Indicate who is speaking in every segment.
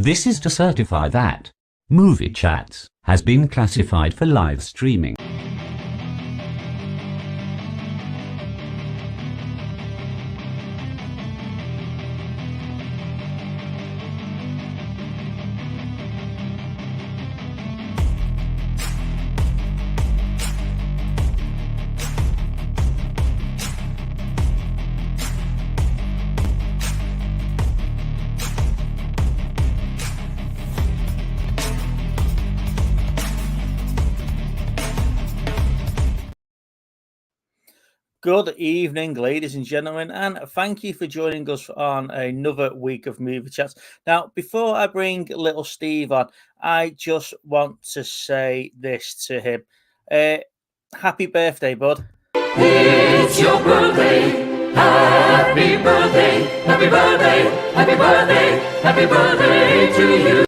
Speaker 1: This is to certify that Movie Chats has been classified for live streaming.
Speaker 2: Good evening, ladies and gentlemen, and thank you for joining us on another week of Movie Chats. Now, before I bring little Steve on, I just want to say this to him. Happy birthday, bud.
Speaker 3: It's your birthday. Happy birthday. Happy birthday. Happy birthday. Happy birthday to you.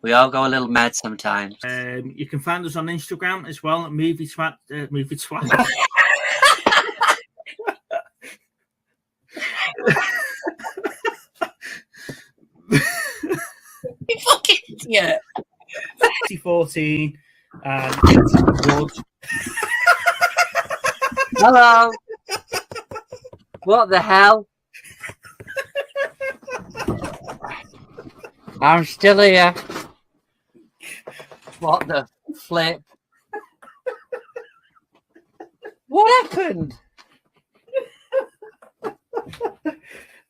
Speaker 4: We all go a little mad sometimes.
Speaker 2: You can find us on Instagram as well at Movie Twat. Movie Twat.
Speaker 4: You fucking idiot.
Speaker 2: 2014 and Wood.
Speaker 4: Hello. What the hell? I'm still here. What the flip? What happened?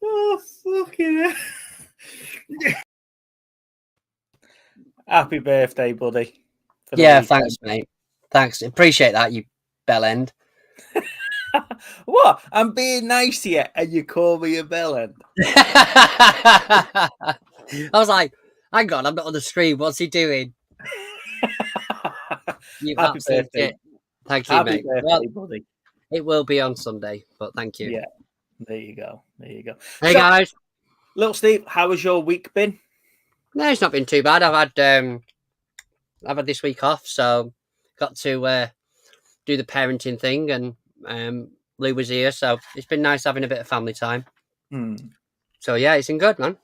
Speaker 2: Oh, fucking hell. Happy birthday, buddy.
Speaker 4: Yeah, thanks, mate. Thanks. Appreciate that, you bellend.
Speaker 2: What? I'm being nice to you and you call me a bellend?
Speaker 4: I was like, hang on, I'm not on the stream. What's he doing? You
Speaker 2: Happy birthday.
Speaker 4: Shit. Thank you,
Speaker 2: Happy
Speaker 4: mate.
Speaker 2: birthday,
Speaker 4: Well,
Speaker 2: buddy.
Speaker 4: it will be on Sunday, but thank you.
Speaker 2: Yeah, there you go. There you go.
Speaker 4: Hey,
Speaker 2: So,
Speaker 4: guys.
Speaker 2: little Steve, how has your week been?
Speaker 4: No, it's not been too bad. I've had this week off, so got to do the parenting thing, and Lou was here, so it's been nice having a bit of family time. So yeah, it's been good, man.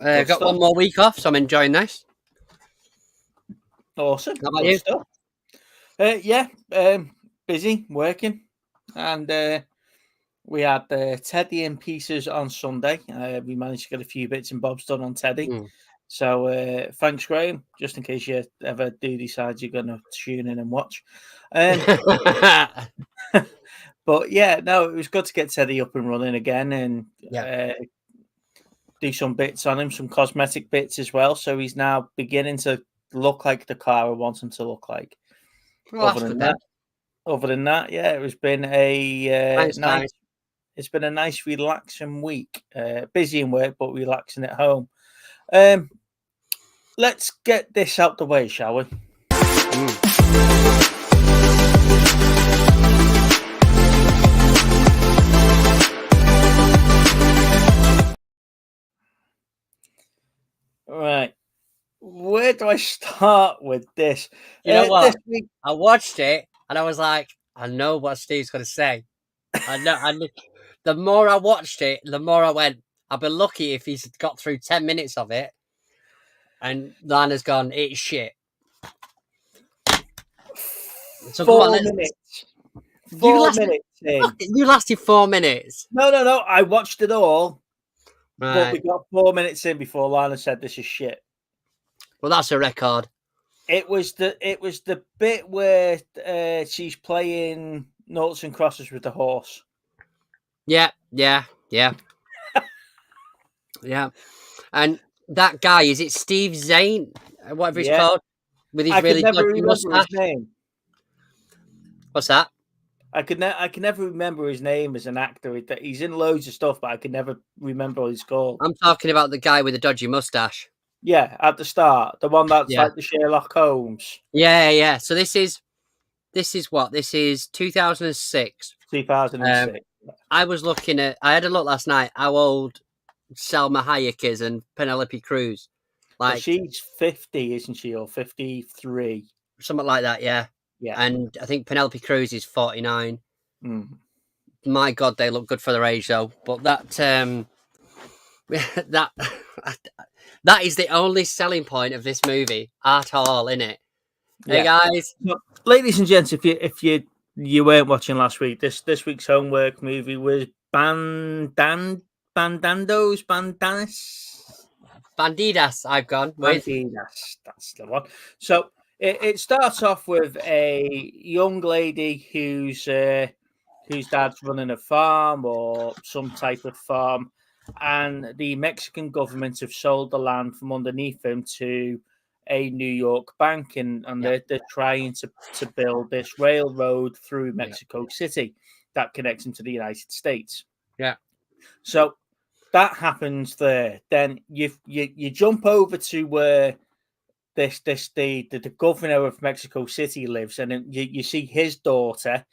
Speaker 4: Got
Speaker 2: stuff.
Speaker 4: one more week off, so I'm enjoying this.
Speaker 2: Awesome.
Speaker 4: How about
Speaker 2: Good
Speaker 4: you?
Speaker 2: stuff. Busy working, and we had Teddy in pieces on Sunday. We managed to get a few bits and bobs done on Teddy. So thanks, Graham, just in case you ever do decide you're going to tune in and watch. But yeah, no, it was good to get Teddy up and running again and do some bits on him, some cosmetic bits as well. So he's now beginning to look like the car I want him to look like.
Speaker 4: Well,
Speaker 2: Other than that, yeah, it has been a
Speaker 4: nice.
Speaker 2: It's been a nice, relaxing week. Busy in work, but relaxing at home. Let's get this out the way, shall we? Right. Where do I start with this?
Speaker 4: You know what?
Speaker 2: This week...
Speaker 4: I watched it and I was like, I know what Steve's going to say. I know. The more I watched it, the more I went, I've been lucky if he's got through 10 minutes of it. And Lana's gone, it's shit. So
Speaker 2: 4 minutes. 4 minutes in.
Speaker 4: You lasted 4 minutes.
Speaker 2: No. I watched it all.
Speaker 4: Right.
Speaker 2: But we got 4 minutes in before Lana said this is shit.
Speaker 4: Well, that's a record.
Speaker 2: It was the bit where she's playing noughts and crosses with the horse.
Speaker 4: Yeah. And that guy, is it Steve Zane? Whatever he's called? With his really dodgy mustache.
Speaker 2: His name.
Speaker 4: What's that?
Speaker 2: I can never remember his name as an actor. He's in loads of stuff, but I can never remember what he's called.
Speaker 4: I'm talking about the guy with the dodgy mustache.
Speaker 2: Yeah, at the start, the one that's like the Sherlock Holmes.
Speaker 4: Yeah. So this is what? This is 2006.
Speaker 2: 2006.
Speaker 4: I had a look last night how old Selma Hayek is and Penelope Cruz. Like,
Speaker 2: well, she's 50, isn't she, or 53?
Speaker 4: Something like that, yeah.
Speaker 2: Yeah.
Speaker 4: And I think Penelope Cruz is 49. My God, they look good for their age, though. But that That is the only selling point of this movie at all, isn't it? Hey
Speaker 2: Yeah.
Speaker 4: guys,
Speaker 2: Well, ladies and gents, if you weren't watching last week, this week's homework movie was Bandidas.
Speaker 4: Bandidas, I've gone with.
Speaker 2: Bandidas, that's the one. So it starts off with a young lady whose dad's running a farm or some type of farm, and the Mexican government have sold the land from underneath him to a New York bank, and
Speaker 4: Yeah.
Speaker 2: they're trying to build this railroad through
Speaker 4: Yeah.
Speaker 2: Mexico City that connects him to the United States.
Speaker 4: Yeah.
Speaker 2: So that happens there. Then you jump over to where the governor of Mexico City lives, and then you see his daughter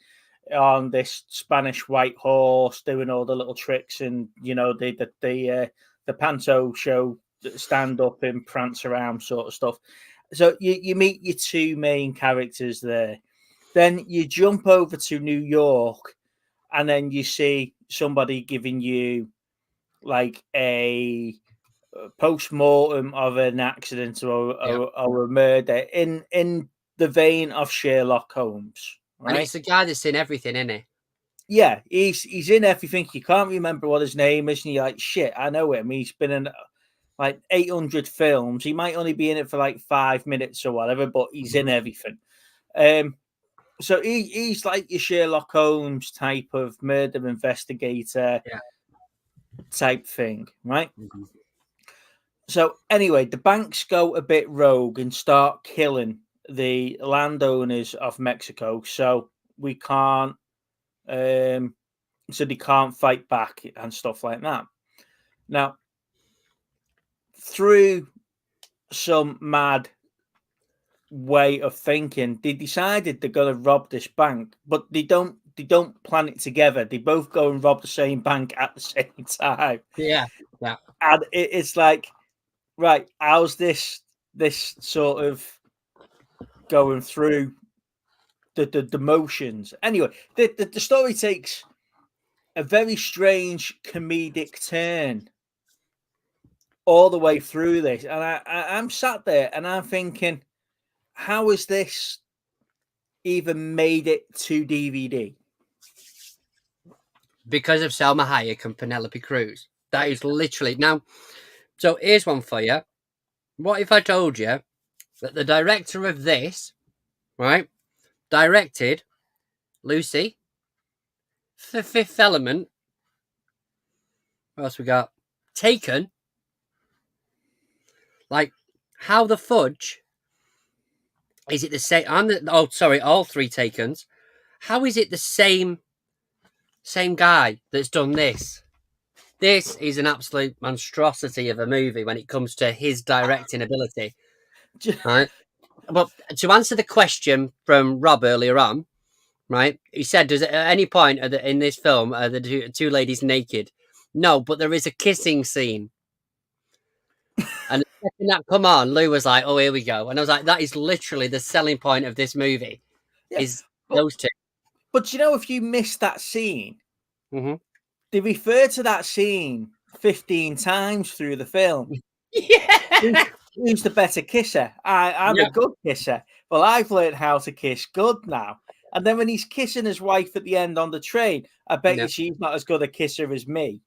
Speaker 2: on this Spanish white horse doing all the little tricks, and you know the panto show, stand up and prance around sort of stuff. So you meet your two main characters there. Then you jump over to New York, and then you see somebody giving you like a post-mortem of an accident or a murder in the vein of Sherlock Holmes,
Speaker 4: And
Speaker 2: right?
Speaker 4: it's the guy that's in everything, isn't he?
Speaker 2: Yeah, he's in everything. You can't remember what his name is, and you're like, shit, I know him. He's been in like 800 films. He might only be in it for like 5 minutes or whatever, but he's in everything. So he's like your Sherlock Holmes type of murder investigator type thing, right?
Speaker 4: Mm-hmm.
Speaker 2: So anyway, the banks go a bit rogue and start killing the landowners of Mexico. So we can't, so they can't fight back and stuff like that. Now, through some mad way of thinking, they decided they're going to rob this bank, but they don't plan it together. They both go and rob the same bank at the same time.
Speaker 4: Yeah.
Speaker 2: And it's like, right, how's this sort of going through the motions? Anyway, the story takes a very strange comedic turn all the way through this, and I'm sat there and I'm thinking, how has this even made it to DVD?
Speaker 4: Because of Selma Hayek and Penelope Cruz. That is literally now. So here's one for you. What if I told you that the director of this, right, directed Lucy, The Fifth Element. What else we got? Taken. Like, how the fudge is it the same? All three Takens. How is it the same guy that's done this? This is an absolute monstrosity of a movie when it comes to his directing ability. Right? But to answer the question from Rob earlier on, right? He said, "Does at any point in this film are the two ladies naked?" No, but there is a kissing scene. And the second that come on, Lou was like, "Oh, here we go," and I was like, "That is literally the selling point of this movie."
Speaker 2: Yeah,
Speaker 4: is those two.
Speaker 2: But you know, if you miss that scene,
Speaker 4: Mm-hmm.
Speaker 2: they refer to that scene 15 times through the film.
Speaker 4: Yeah.
Speaker 2: Who's the better kisser? I'm a good kisser. Well, I've learned how to kiss good now. And then when he's kissing his wife at the end on the train, I bet you she's not as good a kisser as me.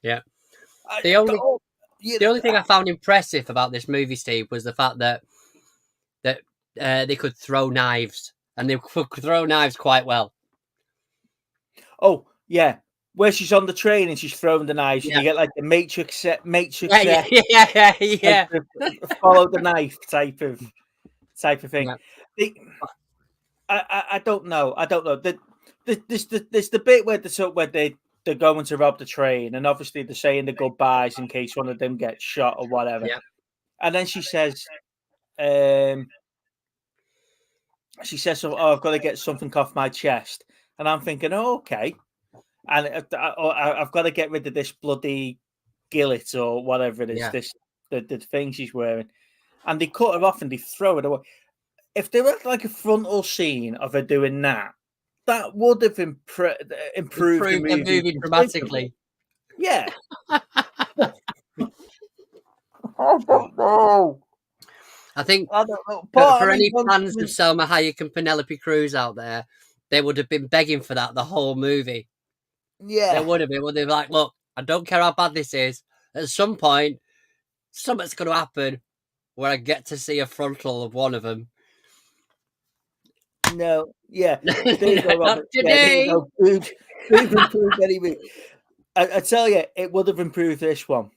Speaker 4: Yeah.
Speaker 2: The
Speaker 4: only thing I found impressive about this movie, Steve, was the fact that they could throw knives, and they could throw knives quite well.
Speaker 2: Oh yeah, where she's on the train and she's throwing the knives, and you get like the Matrix.
Speaker 4: Yeah.
Speaker 2: Follow the knife type of thing.
Speaker 4: Yeah.
Speaker 2: I don't know. There's the bit where they're going to rob the train, and obviously they're saying the goodbyes in case one of them gets shot or whatever.
Speaker 4: Yeah.
Speaker 2: And then she says, "Oh, I've got to get something off my chest," and I'm thinking, "Oh, okay." And I've got to get rid of this bloody gillet or whatever it is.
Speaker 4: Yeah.
Speaker 2: The thing she's wearing, and they cut her off and they throw it away. If there was like a frontal scene of her doing that, that would have improved the movie
Speaker 4: dramatically.
Speaker 2: Yeah. know.
Speaker 4: I think
Speaker 2: I don't know.
Speaker 4: for any fans of Selma Hayek and Penelope Cruz out there, they would have been begging for that the whole movie.
Speaker 2: Yeah.
Speaker 4: They would have been. Would they be like, look, I don't care how bad this is. At some point, something's going to happen where I get to see a frontal of one of them.
Speaker 2: No. Yeah. There you go,
Speaker 4: Not
Speaker 2: Robert. Yeah, there you
Speaker 4: today.
Speaker 2: go. Boob improved anyway. I tell you, it would have improved this one.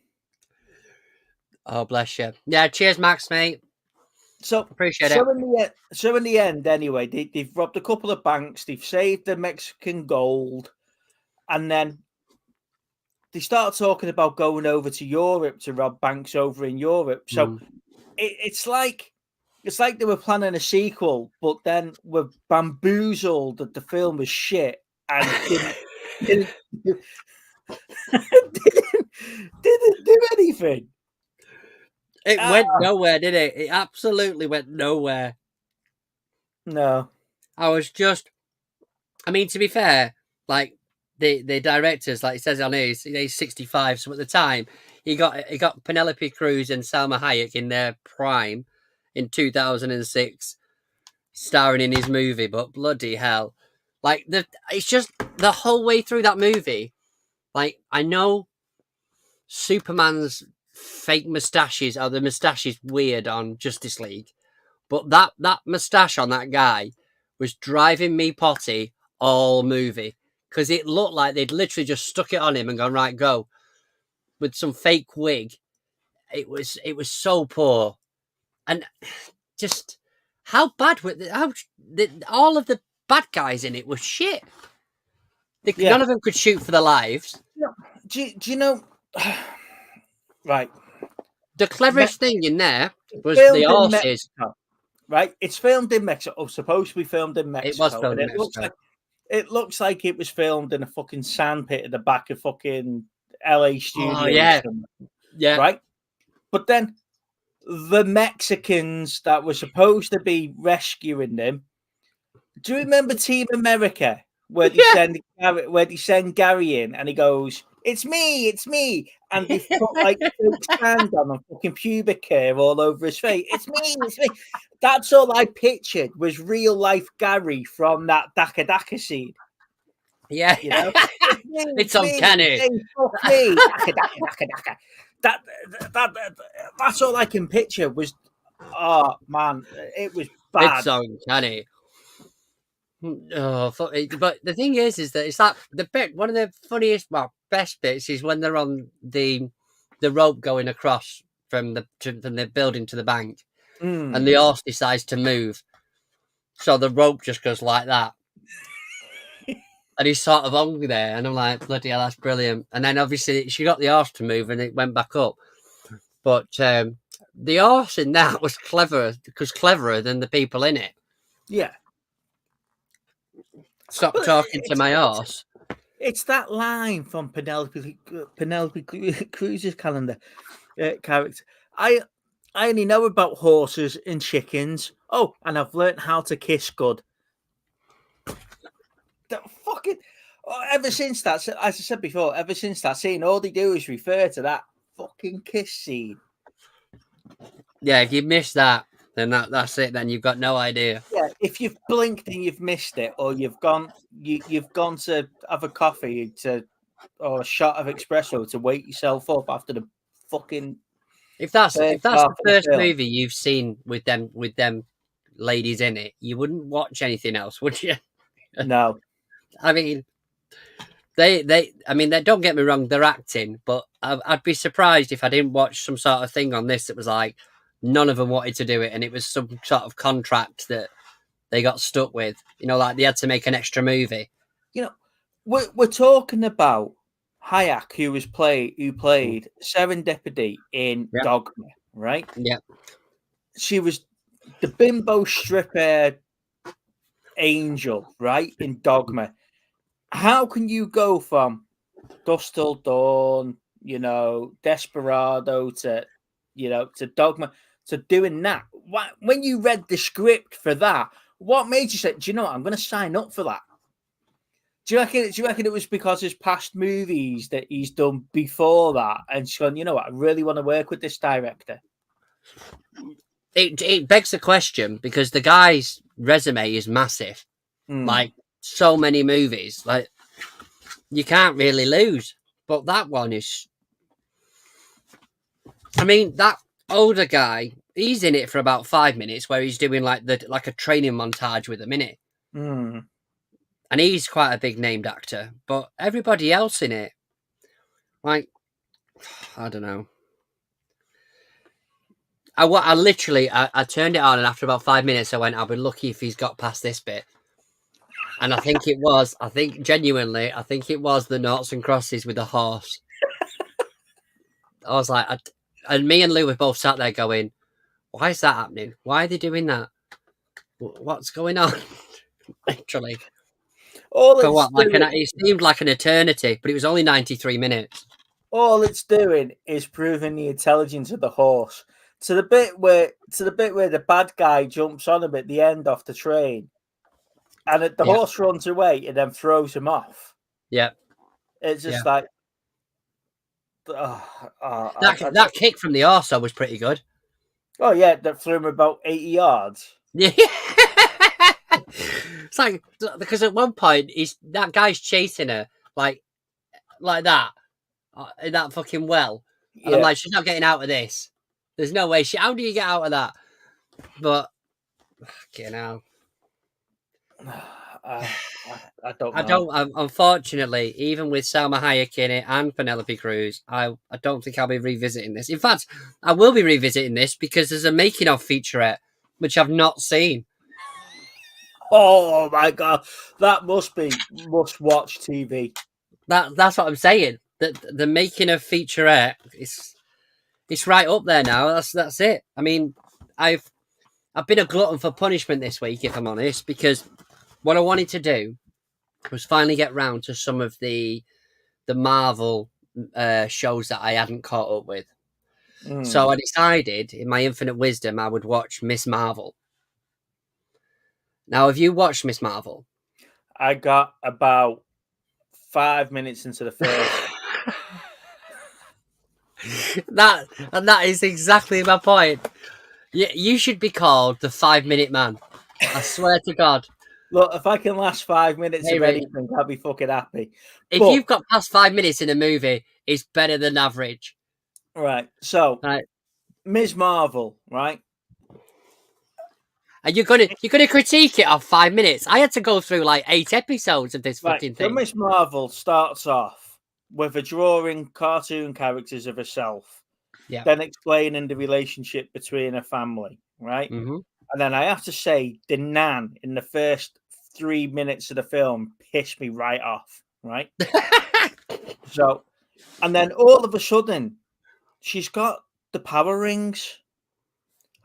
Speaker 4: Oh, bless you. Yeah, cheers, Max, mate.
Speaker 2: So
Speaker 4: Appreciate it.
Speaker 2: In the end, anyway, they've robbed a couple of banks. They've saved the Mexican gold, and then they start talking about going over to Europe to rob banks over in Europe. So it's like they were planning a sequel, but then were bamboozled that the film was shit and didn't do anything.
Speaker 4: It went nowhere, did it? It absolutely went nowhere.
Speaker 2: No.
Speaker 4: I mean, to be fair, like the directors, like it says on here, he's 65. So at the time, he got Penelope Cruz and Salma Hayek in their prime in 2006, starring in his movie. But bloody hell, like it's just the whole way through that movie. Like, I know Superman's fake moustaches are the moustaches weird on Justice League, but that moustache on that guy was driving me potty all movie, because it looked like they'd literally just stuck it on him and gone, right, go, with some fake wig. It was so poor, and just how bad were all of the bad guys in it were shit. None of them could shoot for their lives.
Speaker 2: Do you know? Right.
Speaker 4: The cleverest thing in there was the horses.
Speaker 2: Right, it's filmed in Mexico. Oh, supposed to be filmed in Mexico.
Speaker 4: It was filmed in Mexico.
Speaker 2: It looks like it was filmed in a fucking sandpit at the back of fucking LA studios.
Speaker 4: Oh, yeah. Yeah.
Speaker 2: Right? But then the Mexicans that were supposed to be rescuing them. Do you remember Team America? Where they send Gary in and he goes, it's me. And they put like sand on a fucking pubic hair all over his face. It's me. That's all I pictured was real life Gary from that Daka scene.
Speaker 4: Yeah.
Speaker 2: You know?
Speaker 4: It's uncanny.
Speaker 2: Fuck me. Daka. That's all I can picture was, oh man, it was bad.
Speaker 4: It's uncanny. Oh, but the thing is that it's that the bit, one of the funniest, best bits is when they're on the rope going across from the building to the bank, and the horse decides to move, so the rope just goes like that, and he's sort of on there, and I'm like, bloody hell, that's brilliant. And then obviously she got the horse to move, and it went back up, but the horse in that was cleverer than the people in it.
Speaker 2: Yeah.
Speaker 4: Stop talking to my horse.
Speaker 2: It's that line from Penelope Cruz's character. I only know about horses and chickens. Oh, and I've learned how to kiss good. Ever since that, as I said before, ever since that scene, all they do is refer to that fucking kiss scene.
Speaker 4: Yeah, if you miss that, then that's it. Then you've got no idea.
Speaker 2: Yeah, if you've blinked and you've missed it, or you've gone to have a coffee or a shot of espresso to wake yourself up after the fucking.
Speaker 4: If that's the first movie you've seen with them ladies in it, you wouldn't watch anything else, would you?
Speaker 2: No.
Speaker 4: I mean, they don't get me wrong, they're acting, but I'd be surprised if I didn't watch some sort of thing on this that was like, none of them wanted to do it, and it was some sort of contract that they got stuck with. You know, like they had to make an extra movie.
Speaker 2: You know, we're talking about Hayek, who played Serendipity in Dogma, right?
Speaker 4: Yeah. She
Speaker 2: was the bimbo stripper angel, right, in Dogma. How can you go from Dusk Till Dawn, Desperado to Dogma, to doing that? When you read the script for that, what made you say, do you know what, I'm going to sign up for that? Do you reckon it was because his past movies that he's done before that, and she's gone, you know what, I really want to work with this director?
Speaker 4: it begs the question because the guy's resume is massive. Like so many movies, like you can't really lose. But that one is, I mean, that older guy, he's in it for about 5 minutes where he's doing like a training montage with a minute. And he's quite a big named actor, but everybody else in it, like, I don't know. I literally turned it on, and after about 5 minutes, I went, I'll be lucky if he's got past this bit. And I think it was the noughts and crosses with the horse. I was like, and me and Lou were both sat there going, why is that happening? Why are they doing that? What's going on? Literally. For what? It seemed like an eternity, but it was only 93 minutes.
Speaker 2: All it's doing is proving the intelligence of the horse. To the bit where the bad guy jumps on him at the end off the train, and the horse runs away and then throws him off.
Speaker 4: Yeah,
Speaker 2: it's just like
Speaker 4: that kick from the horse was pretty good.
Speaker 2: Oh yeah, that threw him about 80 yards.
Speaker 4: Yeah, it's like because at one point that guy's chasing her like that in that fucking well, and I'm like, she's not getting out of this. There's no way. How do you get out of that? But fucking hell.
Speaker 2: I don't know.
Speaker 4: Unfortunately, even with Salma Hayek in it and Penelope Cruz, I don't think I'll be revisiting this. In fact, I will be revisiting this because there's a making of featurette which I've not seen.
Speaker 2: Oh my god, that must be must-watch TV.
Speaker 4: That's what I'm saying. The making of featurette it's right up there now. That's it. I mean, I've been a glutton for punishment this week, if I'm honest, because what I wanted to do was finally get round to some of the Marvel shows that I hadn't caught up with. So I decided, in my infinite wisdom, I would watch Miss Marvel. Now, have you watched Miss Marvel?
Speaker 2: I got about 5 minutes into the first.
Speaker 4: that is exactly my point. You should be called the 5-minute man. I swear to God.
Speaker 2: Look, if I can last 5 minutes of anything, I'll be fucking happy.
Speaker 4: If you've got past 5 minutes in a movie, it's better than average.
Speaker 2: Right. So, Ms. Marvel, right?
Speaker 4: And you're gonna critique it off 5 minutes. I had to go through like 8 episodes of this fucking thing.
Speaker 2: So Ms. Marvel starts off with a drawing cartoon characters of herself, then explaining the relationship between her family, right? And then I have to say, the Nan in the first 3 minutes of the film pissed me right off, right? So, and then all of a sudden, she's got the power rings,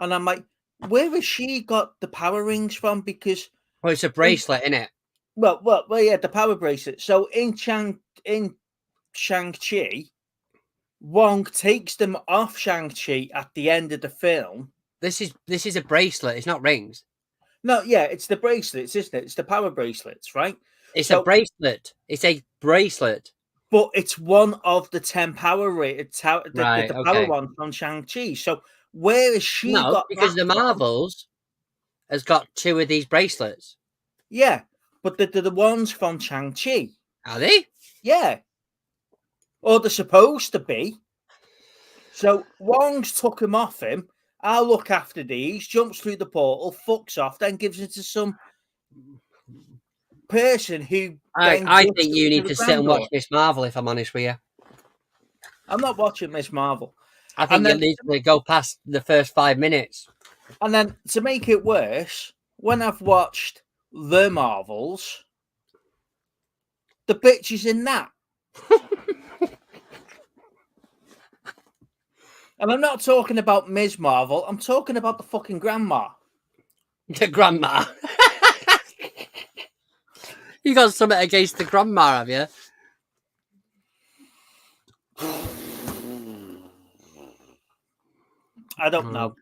Speaker 2: and I'm like, where has she got the power rings from? Because
Speaker 4: it's a bracelet, isn't it?
Speaker 2: Well, yeah, the power bracelet. So in Shang-Chi, Wong takes them off Shang-Chi at the end of the film.
Speaker 4: This is a bracelet. It's not rings.
Speaker 2: No, yeah, it's the bracelets, isn't it? It's the power bracelets, right?
Speaker 4: It's a bracelet. It's a bracelet.
Speaker 2: But it's one of the 10 power the power one from Shang-Chi. So where is she got
Speaker 4: because the Marvels has got 2 of these bracelets.
Speaker 2: Yeah, but they're the ones from Shang-Chi.
Speaker 4: Are they?
Speaker 2: Yeah. Or they're supposed to be. So Wong's took him off him. I'll look after these, jumps through the portal, fucks off, then gives it to some person who...
Speaker 4: I think you need to sit and watch Miss Marvel, if I'm honest with you.
Speaker 2: I'm not watching Miss Marvel.
Speaker 4: I think you need to go past the first 5 minutes.
Speaker 2: And then, to make it worse, when I've watched The Marvels, the bitch is in that. And I'm not talking about Ms. Marvel. I'm talking about the fucking grandma.
Speaker 4: The grandma. You got something against the grandma, have you?
Speaker 2: I don't know.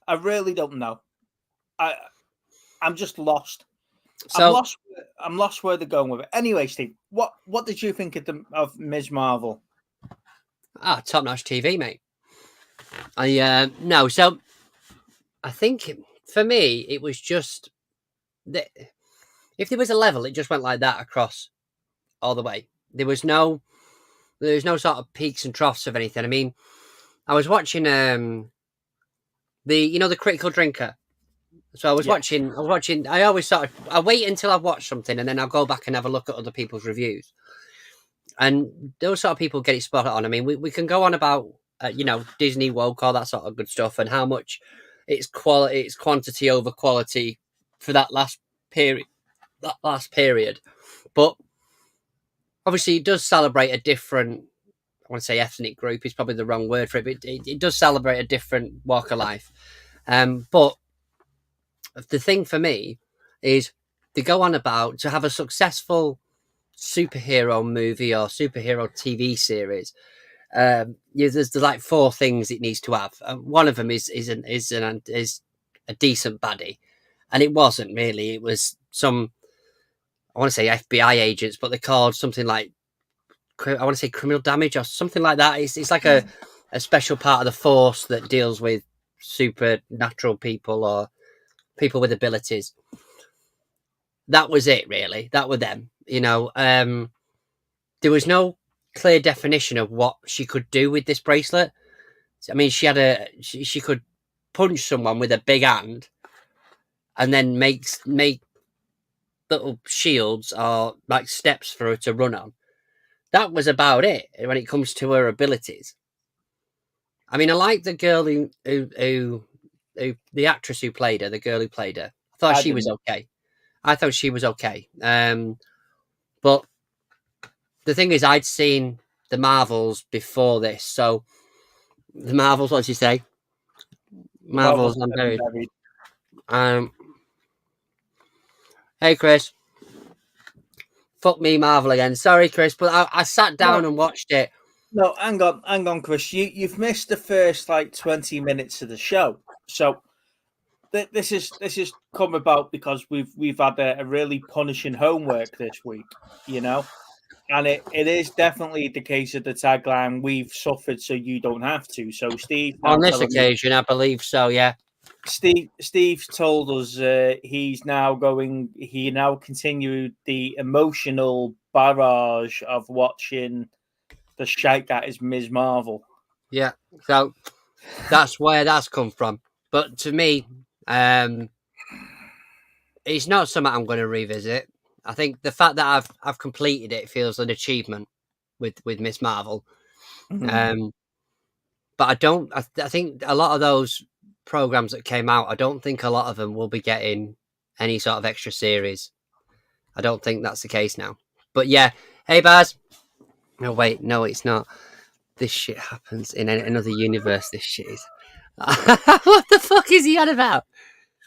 Speaker 2: I really don't know. I'm just lost. So, I'm lost where they're going with it. Anyway, Steve, what did you think of Ms. Marvel?
Speaker 4: Top-notch TV, mate. No, so I think for me it was just that if there was a level, it just went like that across all the way. There was no sort of peaks and troughs of anything. I mean, I was watching the Critical Drinker. So I was watching. I always I wait until I've watched something and then I'll go back and have a look at other people's reviews. And those sort of people get it spot on. I mean, we can go on about Disney woke, all that sort of good stuff, and how much it's quantity over quality for that last period. But obviously, it does celebrate a different. I want to say ethnic group is probably the wrong word for it, but it does celebrate a different walk of life. But the thing for me is they go on about to have a successful superhero movie or superhero TV series. There's like 4 things it needs to have. One of them is a decent baddie, and it wasn't really. It was some, I want to say FBI agents, but they're called something like I want to say criminal damage or something like that. It's like a special part of the force that deals with supernatural people or people with abilities. That was it, really. That were them. There was no clear definition of what she could do with this bracelet. I mean, she could punch someone with a big hand, and then make little shields or like steps for her to run on. That was about it when it comes to her abilities. I mean, I like the girl who the actress who played her, the girl who played her. I thought she was okay. I thought she was okay. But the thing is, I'd seen the Marvels before this, so the Marvels. What did you say? Marvels Unburied. Hey, Chris. Fuck me, Marvel again. Sorry, Chris, but I sat down and watched it.
Speaker 2: No, hang on, Chris. You've missed the first 20 minutes of the show. So this is come about because we've had a really punishing homework this week, and it is definitely the case of the tagline, "We've suffered so you don't have to." So Steve,
Speaker 4: on this occasion, I believe so. Yeah.
Speaker 2: Steve's told us he now continued the emotional barrage of watching the shite that is Ms. Marvel.
Speaker 4: Yeah, so that's where that's come from. But to me, it's not something I'm going to revisit. I think the fact that I've completed it feels an achievement with Ms. Marvel.
Speaker 2: Mm-hmm.
Speaker 4: But I don't. I think a lot of those programs that came out, I don't think a lot of them will be getting any sort of extra series. I don't think that's the case now. But yeah, hey Baz. No, wait, no, it's not. This shit happens in another universe. This shit is. What the fuck is he on about?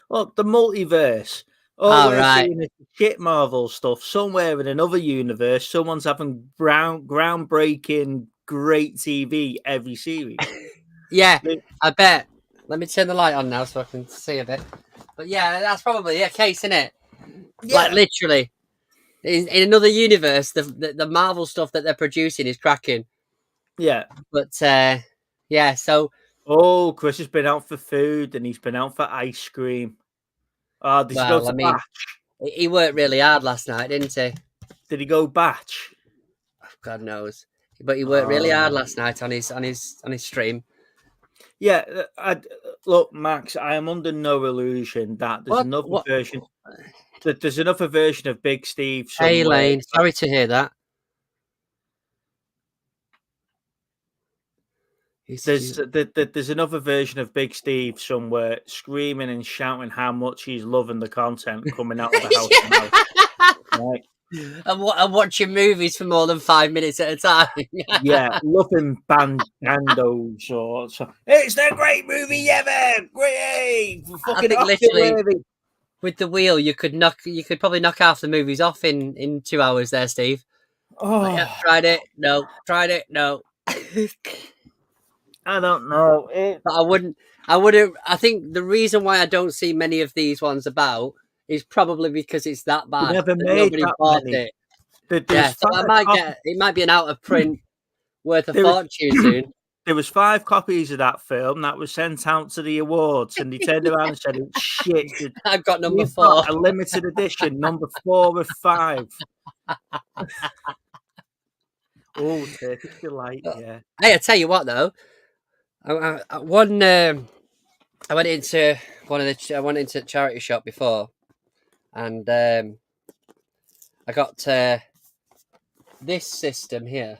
Speaker 2: Well, the multiverse.
Speaker 4: Oh, right.
Speaker 2: Shit Marvel stuff. Somewhere in another universe, someone's having groundbreaking, great TV every series.
Speaker 4: Yeah, I bet. Let me turn the light on now so I can see a bit. But yeah, that's probably a case, isn't it? Yeah. Like literally, in another universe, the Marvel stuff that they're producing is cracking.
Speaker 2: Yeah,
Speaker 4: but yeah. So,
Speaker 2: Chris has been out for food and he's been out for ice cream. Did he go to batch?
Speaker 4: He worked really hard last night, didn't he?
Speaker 2: Did he go batch?
Speaker 4: God knows, but he worked really hard last night on his stream.
Speaker 2: Yeah, look, Max. I am under no illusion that there's another version. That there's another version of Big Steve.
Speaker 4: Hey, Lane. Sorry to hear that.
Speaker 2: There's another version of Big Steve somewhere screaming and shouting how much he's loving the content coming out of the house. Right.
Speaker 4: I'm watching movies for more than 5 minutes at a time.
Speaker 2: Yeah, loving Bandidas or so. It's the great movie ever. Great.
Speaker 4: I think literally with the wheel, you could probably knock half the movies off in 2 hours there, Steve.
Speaker 2: Oh,
Speaker 4: yeah, tried it. No.
Speaker 2: I don't know.
Speaker 4: But I wouldn't. I think the reason why I don't see many of these ones about is probably because it's that bad.
Speaker 2: Never made that many.
Speaker 4: Yeah, so it might be an out of print worth a fortune soon.
Speaker 2: there was 5 copies of that film that was sent out to the awards, and they turned around and said, "It's shit.
Speaker 4: I've got number
Speaker 2: We've
Speaker 4: 4.
Speaker 2: got a limited edition, number 4 of 5." Oh, Turkish delight, yeah.
Speaker 4: Hey, I tell you what though, I went into I went into a charity shop before, and I got this system here.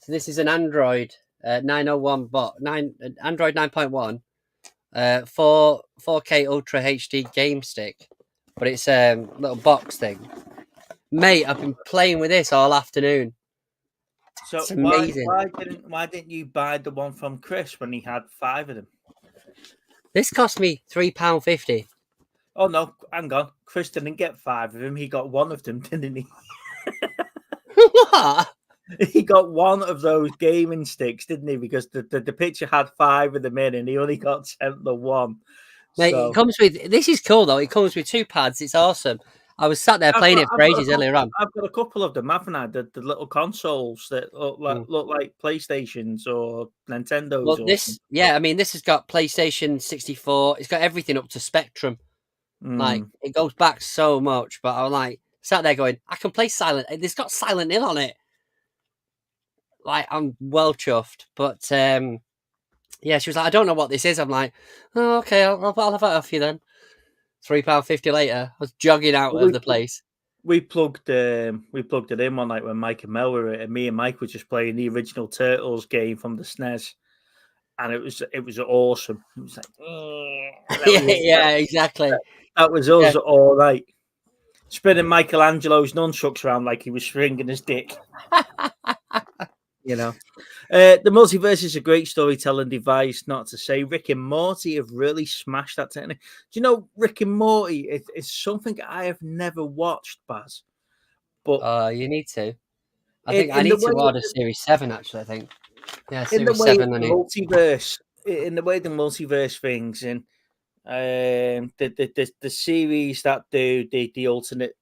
Speaker 4: So this is an Android 901 Android 9.1 4K Ultra HD game stick, but it's a little box thing. Mate, I've been playing with this all afternoon.
Speaker 2: So
Speaker 4: It's amazing.
Speaker 2: why didn't you buy the one from Chris when he had 5 of them?
Speaker 4: This cost me £3.50.
Speaker 2: Oh no, hang on. Chris didn't get 5 of them. He got 1 of them, didn't he?
Speaker 4: What?
Speaker 2: He got 1 of those gaming sticks, didn't he? Because the picture had 5 of them in, and he only got sent the 1.
Speaker 4: Mate,
Speaker 2: So
Speaker 4: it comes with this is cool though. It comes with 2 pads. It's awesome. I was sat there playing it for ages earlier on.
Speaker 2: I've got a couple of them, haven't I? The little consoles that look like PlayStations or Nintendos.
Speaker 4: Well, I mean, this has got PlayStation 64. It's got everything up to Spectrum. Like, it goes back so much. But I'm like, sat there going, I can play Silent. It's got Silent Hill on it. Like, I'm well chuffed. But yeah, she was like, I don't know what this is. I'm like, oh, okay, I'll have it off you then. £3.50 later, I was jogging out of the place.
Speaker 2: We plugged it in one night when Mike and Mel were and me and Mike were just playing the original Turtles game from the SNES, and it was awesome. It was like,
Speaker 4: yeah, exactly.
Speaker 2: That was us all right, spinning Michelangelo's nunchucks around like he was stringing his dick. You know, the multiverse is a great storytelling device. Not to say Rick and Morty have really smashed that technique. Do you know Rick and Morty? It's something I have never watched, Baz. But
Speaker 4: you need to. I think I need to order Series 7. Actually, I think. Yeah, Series 7.
Speaker 2: Multiverse. In the way the multiverse things and the series that do the alternate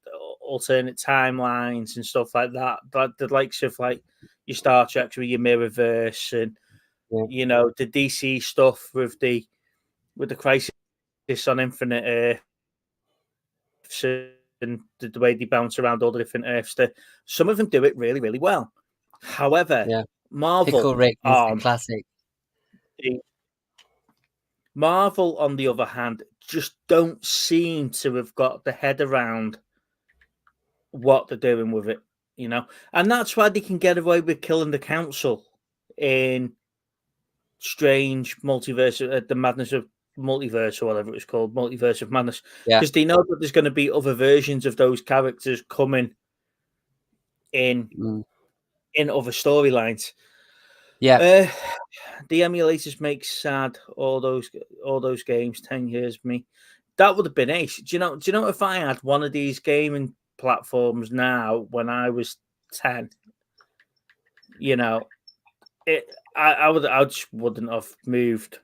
Speaker 2: timelines and stuff like that. The likes of like your Star Trek with your Mirrorverse and you know the DC stuff with the Crisis on Infinite Earths and the way they bounce around all the different Earths. Some of them do it really, really well. However, Marvel
Speaker 4: Pickle Rick is a classic.
Speaker 2: Marvel, on the other hand, just don't seem to have got the head around what they're doing with it, you know, and that's why they can get away with killing the council in Strange Multiverse, the Madness of Multiverse, or whatever it was called, Multiverse of Madness, because they know that there's going to be other versions of those characters coming in other storylines. Yeah, the emulators make sad all those games 10 years of me. That would have been ace. Do you know if I had one of these gaming platforms now when I was 10, you know, I just wouldn't have moved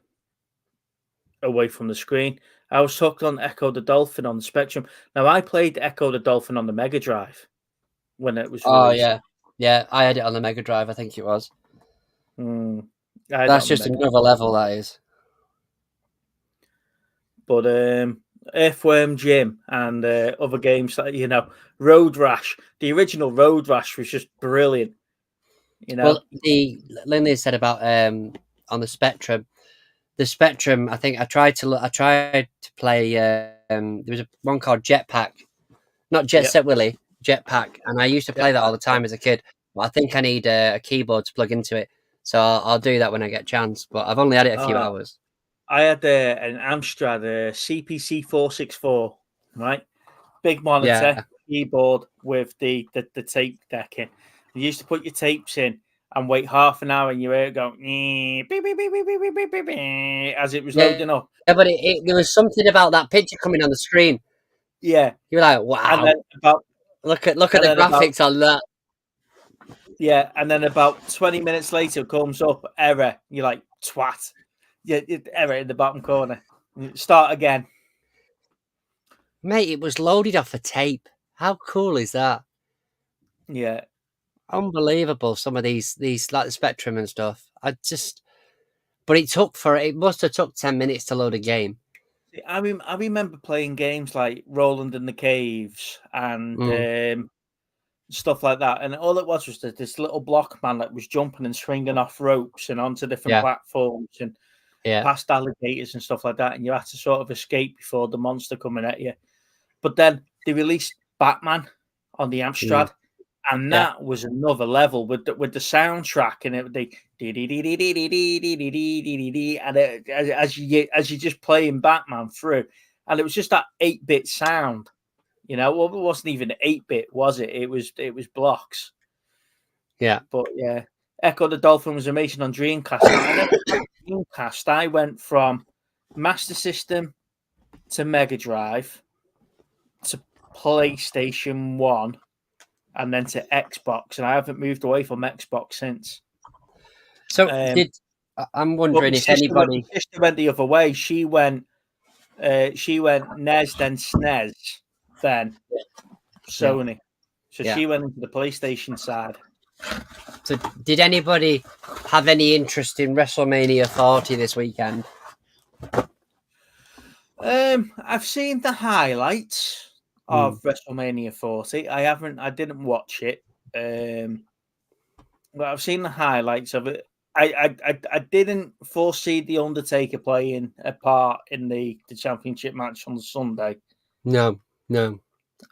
Speaker 2: away from the screen. I was hooked on Echo the Dolphin on the Spectrum. Now I played Echo the Dolphin on the Mega Drive when it was released.
Speaker 4: Yeah, I had it on the Mega Drive, I think it was.
Speaker 2: That's
Speaker 4: just another level, that is.
Speaker 2: But Earthworm Jim and other games like, you know, Road Rash, the original Road Rash was just brilliant. You know,
Speaker 4: well, Linley said about on the Spectrum. The Spectrum, I think I tried to play. There was one called Jetpack, not Jet Set Willy, Jetpack, and I used to play that all the time as a kid. But I think I need a keyboard to plug into it, so I'll do that when I get a chance. But I've only had it a few hours.
Speaker 2: I had an Amstrad CPC 464, right? Big monitor, keyboard with the tape deck in. You used to put your tapes in and wait half an hour and you hear it go beep, beep, beep, beep, beep, beep, beep, beep, as it was loading up.
Speaker 4: Yeah, but there was something about that picture coming on the screen.
Speaker 2: Yeah.
Speaker 4: You're like, wow.
Speaker 2: And then
Speaker 4: look at the graphics on that.
Speaker 2: Yeah, and then about 20 minutes later it comes up, error. You're like, twat. Yeah, error in the bottom corner. Start again.
Speaker 4: Mate, it was loaded off a tape. How cool is that?
Speaker 2: Yeah.
Speaker 4: unbelievable. Some of these like the Spectrum and stuff. But it must have took 10 minutes to load a game.
Speaker 2: I remember playing games like Roland in the Caves and stuff like that, and all it was this little block man that was jumping and swinging off ropes and onto different platforms and past alligators and stuff like that, and you had to sort of escape before the monster coming at you. But then they released Batman on the Amstrad, and that was another level with the soundtrack and everything. And as you just playing Batman through, and it was just that 8-bit sound. You know, well, it wasn't even 8-bit, was it? It was blocks.
Speaker 4: Yeah.
Speaker 2: But yeah, Echo the Dolphin was amazing on Dreamcast. I never had Dreamcast. I went from Master System to Mega Drive to PlayStation 1 and then to Xbox, and I haven't moved away from Xbox since.
Speaker 4: So I'm wondering if anybody...
Speaker 2: My sister went the other way. She went NES, then SNES, then Sony. So she went into the PlayStation side.
Speaker 4: So did anybody have any interest in WrestleMania 40 this weekend?
Speaker 2: I've seen the highlights of WrestleMania 40. I didn't watch it. But I've seen the highlights of it. I didn't foresee the Undertaker playing a part in the championship match on the Sunday.
Speaker 4: No.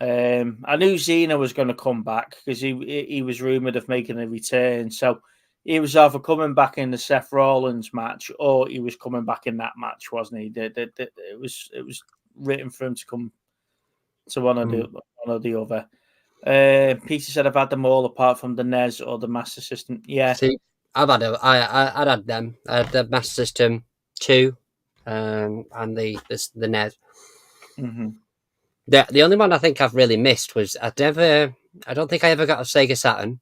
Speaker 2: I knew Cena was going to come back because he was rumored of making a return. So he was either coming back in the Seth Rollins match or he was coming back in that match, wasn't he? It was written for him to come to one or the other. Peter said I've had them all apart from the NES or the Master System. Yeah.
Speaker 4: See, I'd had them. I had the Master System 2 and the NES.
Speaker 2: Mm-hmm.
Speaker 4: The only one I think I've really missed was I don't think I ever got a Sega Saturn.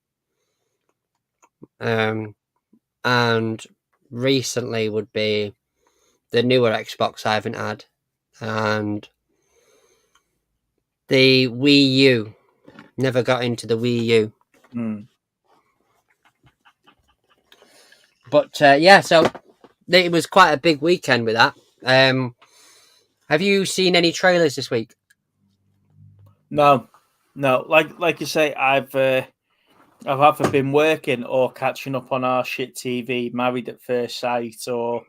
Speaker 4: And recently would be the newer Xbox I haven't had, and the Wii U. Never got into the Wii U. But so it was quite a big weekend with that. Have you seen any trailers this week?
Speaker 2: No. Like you say, I've either been working or catching up on our shit TV, Married at First Sight or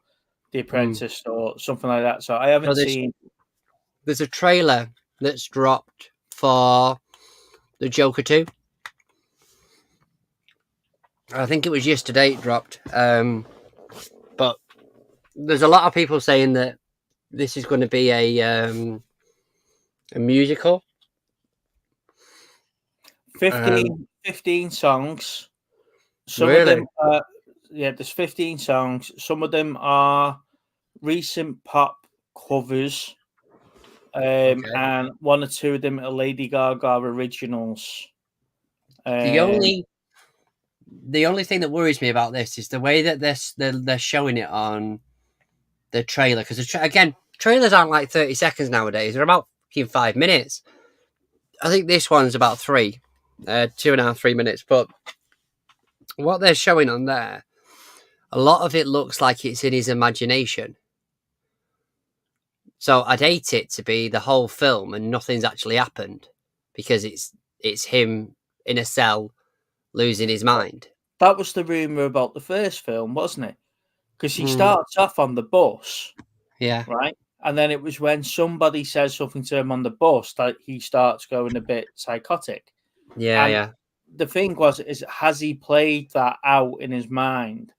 Speaker 2: The Apprentice or something like that. So I haven't seen.
Speaker 4: There's a trailer that's dropped for the Joker 2. I think it was yesterday it dropped. But there's a lot of people saying that this is going to be a musical.
Speaker 2: 15 songs. Some
Speaker 4: really?
Speaker 2: of them are, there's 15 songs. Some of them are recent pop covers. And one or two of them are Lady Gaga originals.
Speaker 4: The only thing that worries me about this is the way that they're showing it on the trailer. Because trailers aren't like 30 seconds nowadays; they're about 5 minutes. I think this one's about 3, 2.5, 3 minutes. But what they're showing on there, a lot of it looks like it's in his imagination. So I'd hate it to be the whole film and nothing's actually happened because it's him in a cell losing his mind.
Speaker 2: That was the rumor about the first film, wasn't it? Because he starts off on the bus, right, and then it was when somebody says something to him on the bus that he starts going a bit psychotic. The thing has he played that out in his mind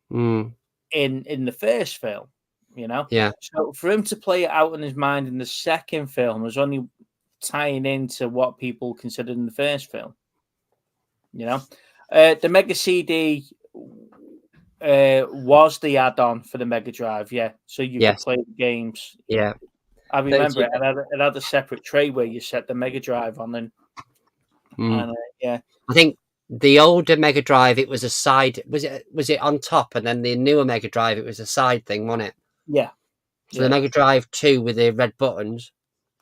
Speaker 2: in the first film? You know, so for him to play it out in his mind in the second film was only tying into what people considered in the first film. You know, the Mega CD was the add-on for the Mega Drive, so you could play the games. I remember it had a separate tray where you set the Mega Drive on, and I
Speaker 4: think the older Mega Drive, it was a side. Was it on top, and then the newer Mega Drive, it was a side thing, wasn't it? So the Mega Drive 2 with the red buttons,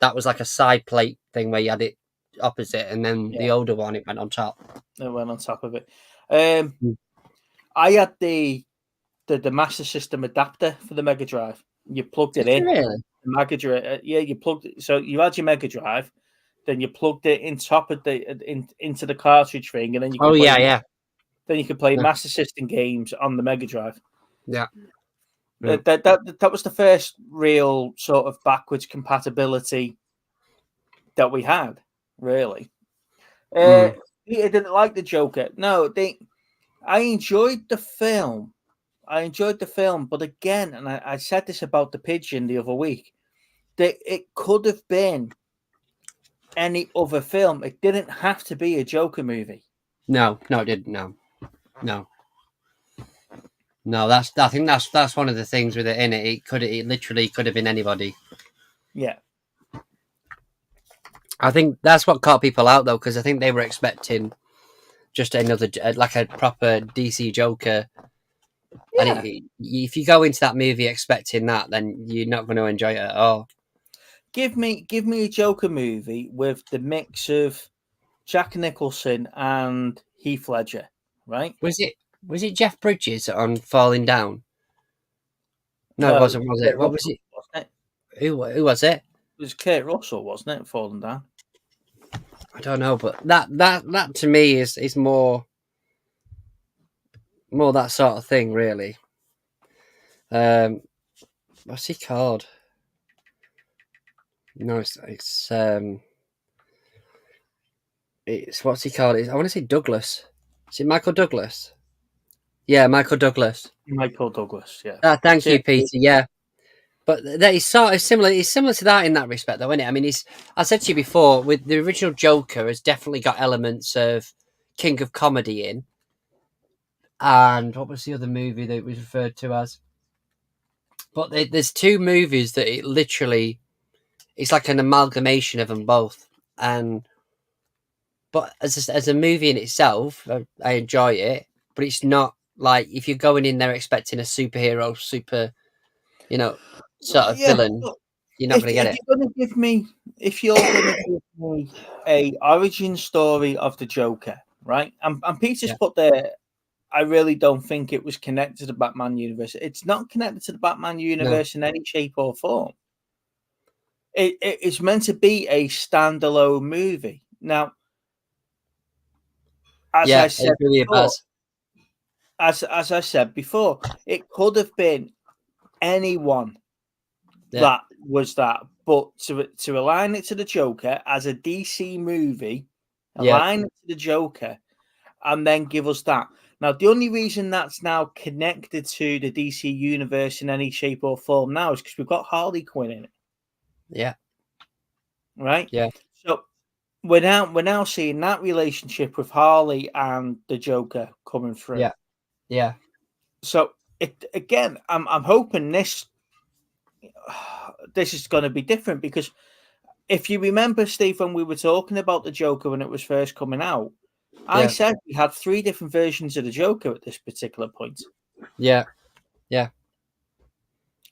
Speaker 4: that was like a side plate thing where you had it opposite, and then the older one it went on top.
Speaker 2: It went on top of it.
Speaker 4: Mm.
Speaker 2: I had the Master System adapter for the Mega Drive. You plugged it
Speaker 4: Did
Speaker 2: in.
Speaker 4: you really?
Speaker 2: The Mega Drive, yeah, you plugged it. So you had your Mega Drive, then you plugged it in top of into the cartridge thing, and then you could
Speaker 4: Oh
Speaker 2: play,
Speaker 4: yeah.
Speaker 2: Then you could play
Speaker 4: Yeah.
Speaker 2: Master System games on the Mega Drive.
Speaker 4: Yeah.
Speaker 2: That was the first real sort of backwards compatibility that we had, really. Peter didn't like the Joker. No, I enjoyed the film. But again, and I said this about the Pigeon the other week, that it could have been any other film. It didn't have to be a Joker movie.
Speaker 4: No, it didn't. No. I think that's one of the things with it in it. It literally could have been anybody.
Speaker 2: Yeah.
Speaker 4: I think that's what caught people out though, because I think they were expecting just another like a proper DC Joker.
Speaker 2: Yeah.
Speaker 4: And if you go into that movie expecting that, then you're not going to enjoy it at all.
Speaker 2: Give me a Joker movie with the mix of Jack Nicholson and Heath Ledger, right?
Speaker 4: Was it Jeff Bridges on Falling Down? No, it wasn't, was it? What was it?
Speaker 2: Wasn't it?
Speaker 4: Who was it?
Speaker 2: It was Kurt Russell, wasn't it? Falling Down.
Speaker 4: I don't know, but that to me is more that sort of thing, really. What's he called? No, it's what's he called? I want to say Douglas. Is it Michael Douglas? Yeah, Michael Douglas.
Speaker 2: Michael Douglas, yeah.
Speaker 4: Thank you, Peter. Yeah, but that is sort of similar. It's similar to that in that respect, though, isn't it? I mean, I said to you before, with the original Joker, has definitely got elements of King of Comedy in. And what was the other movie that it was referred to as? But there's two movies that it's like an amalgamation of them both. But as a movie in itself, I enjoy it. But it's not like if you're going in there expecting a superhero, sort of villain, you're not going to get it.
Speaker 2: If you're going to give me a origin story of the Joker, right? And Peter's put there, I really don't think it was connected to the Batman universe. It's not connected to the Batman universe in any shape or form. It's meant to be a standalone movie. Now, as I said before, it could have been anyone that was that, but to align it to the Joker as a DC movie, align it to the Joker, and then give us that. Now, the only reason that's now connected to the DC universe in any shape or form now is because we've got Harley Quinn in it.
Speaker 4: Yeah.
Speaker 2: Right?
Speaker 4: Yeah.
Speaker 2: So we're now seeing that relationship with Harley and the Joker coming through.
Speaker 4: Yeah. Yeah.
Speaker 2: So I'm hoping this is going to be different, because if you remember, Steve, when we were talking about the Joker when it was first coming out, I said we had 3 different versions of the Joker at this particular point.
Speaker 4: Yeah. Yeah.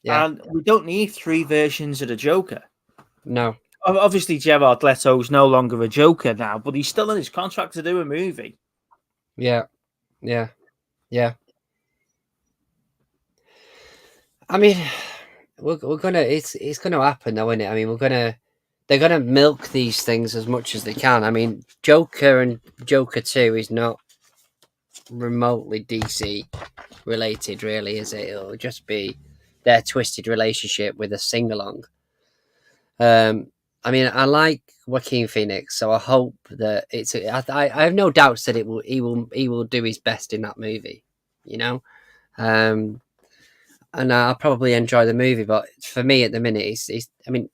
Speaker 4: Yeah.
Speaker 2: And we don't need 3 versions of the Joker.
Speaker 4: No.
Speaker 2: Obviously, Jared Leto's no longer a Joker now, but he's still in his contract to do a movie.
Speaker 4: Yeah. Yeah. Yeah. I mean, we're gonna. It's gonna happen, though, isn't it? I mean, they're gonna milk these things as much as they can. I mean, Joker and Joker 2 is not remotely DC related, really, is it? It'll just be their twisted relationship with a sing along. I mean, I like Joaquin Phoenix, so I hope that I have no doubts that he will do his best in that movie, and I'll probably enjoy the movie. But for me, at the minute, I mean,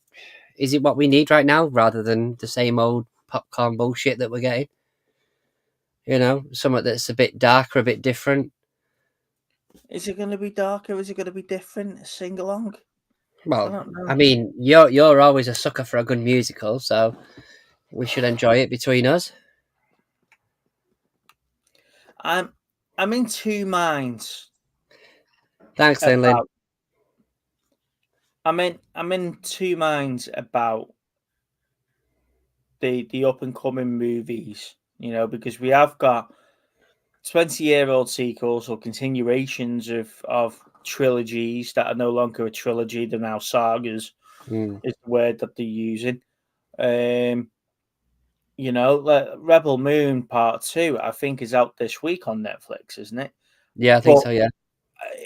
Speaker 4: is it what we need right now, rather than the same old popcorn bullshit that we're getting? Something that's a bit darker, a bit different.
Speaker 2: Is it going to be darker? Is it going to be different? Sing along?
Speaker 4: Well, I mean, you're always a sucker for a good musical, so we should enjoy it between us.
Speaker 2: I'm in 2 minds.
Speaker 4: Thanks, Lynn.
Speaker 2: I'm in 2 minds about the up and coming movies, you know, because we have got 20-year-old sequels or continuations of trilogies that are no longer a trilogy; they're now sagas. Is the word that they're using. You know, like Rebel Moon Part 2, I think, is out this week on Netflix, isn't it?
Speaker 4: Yeah, I think so. Yeah.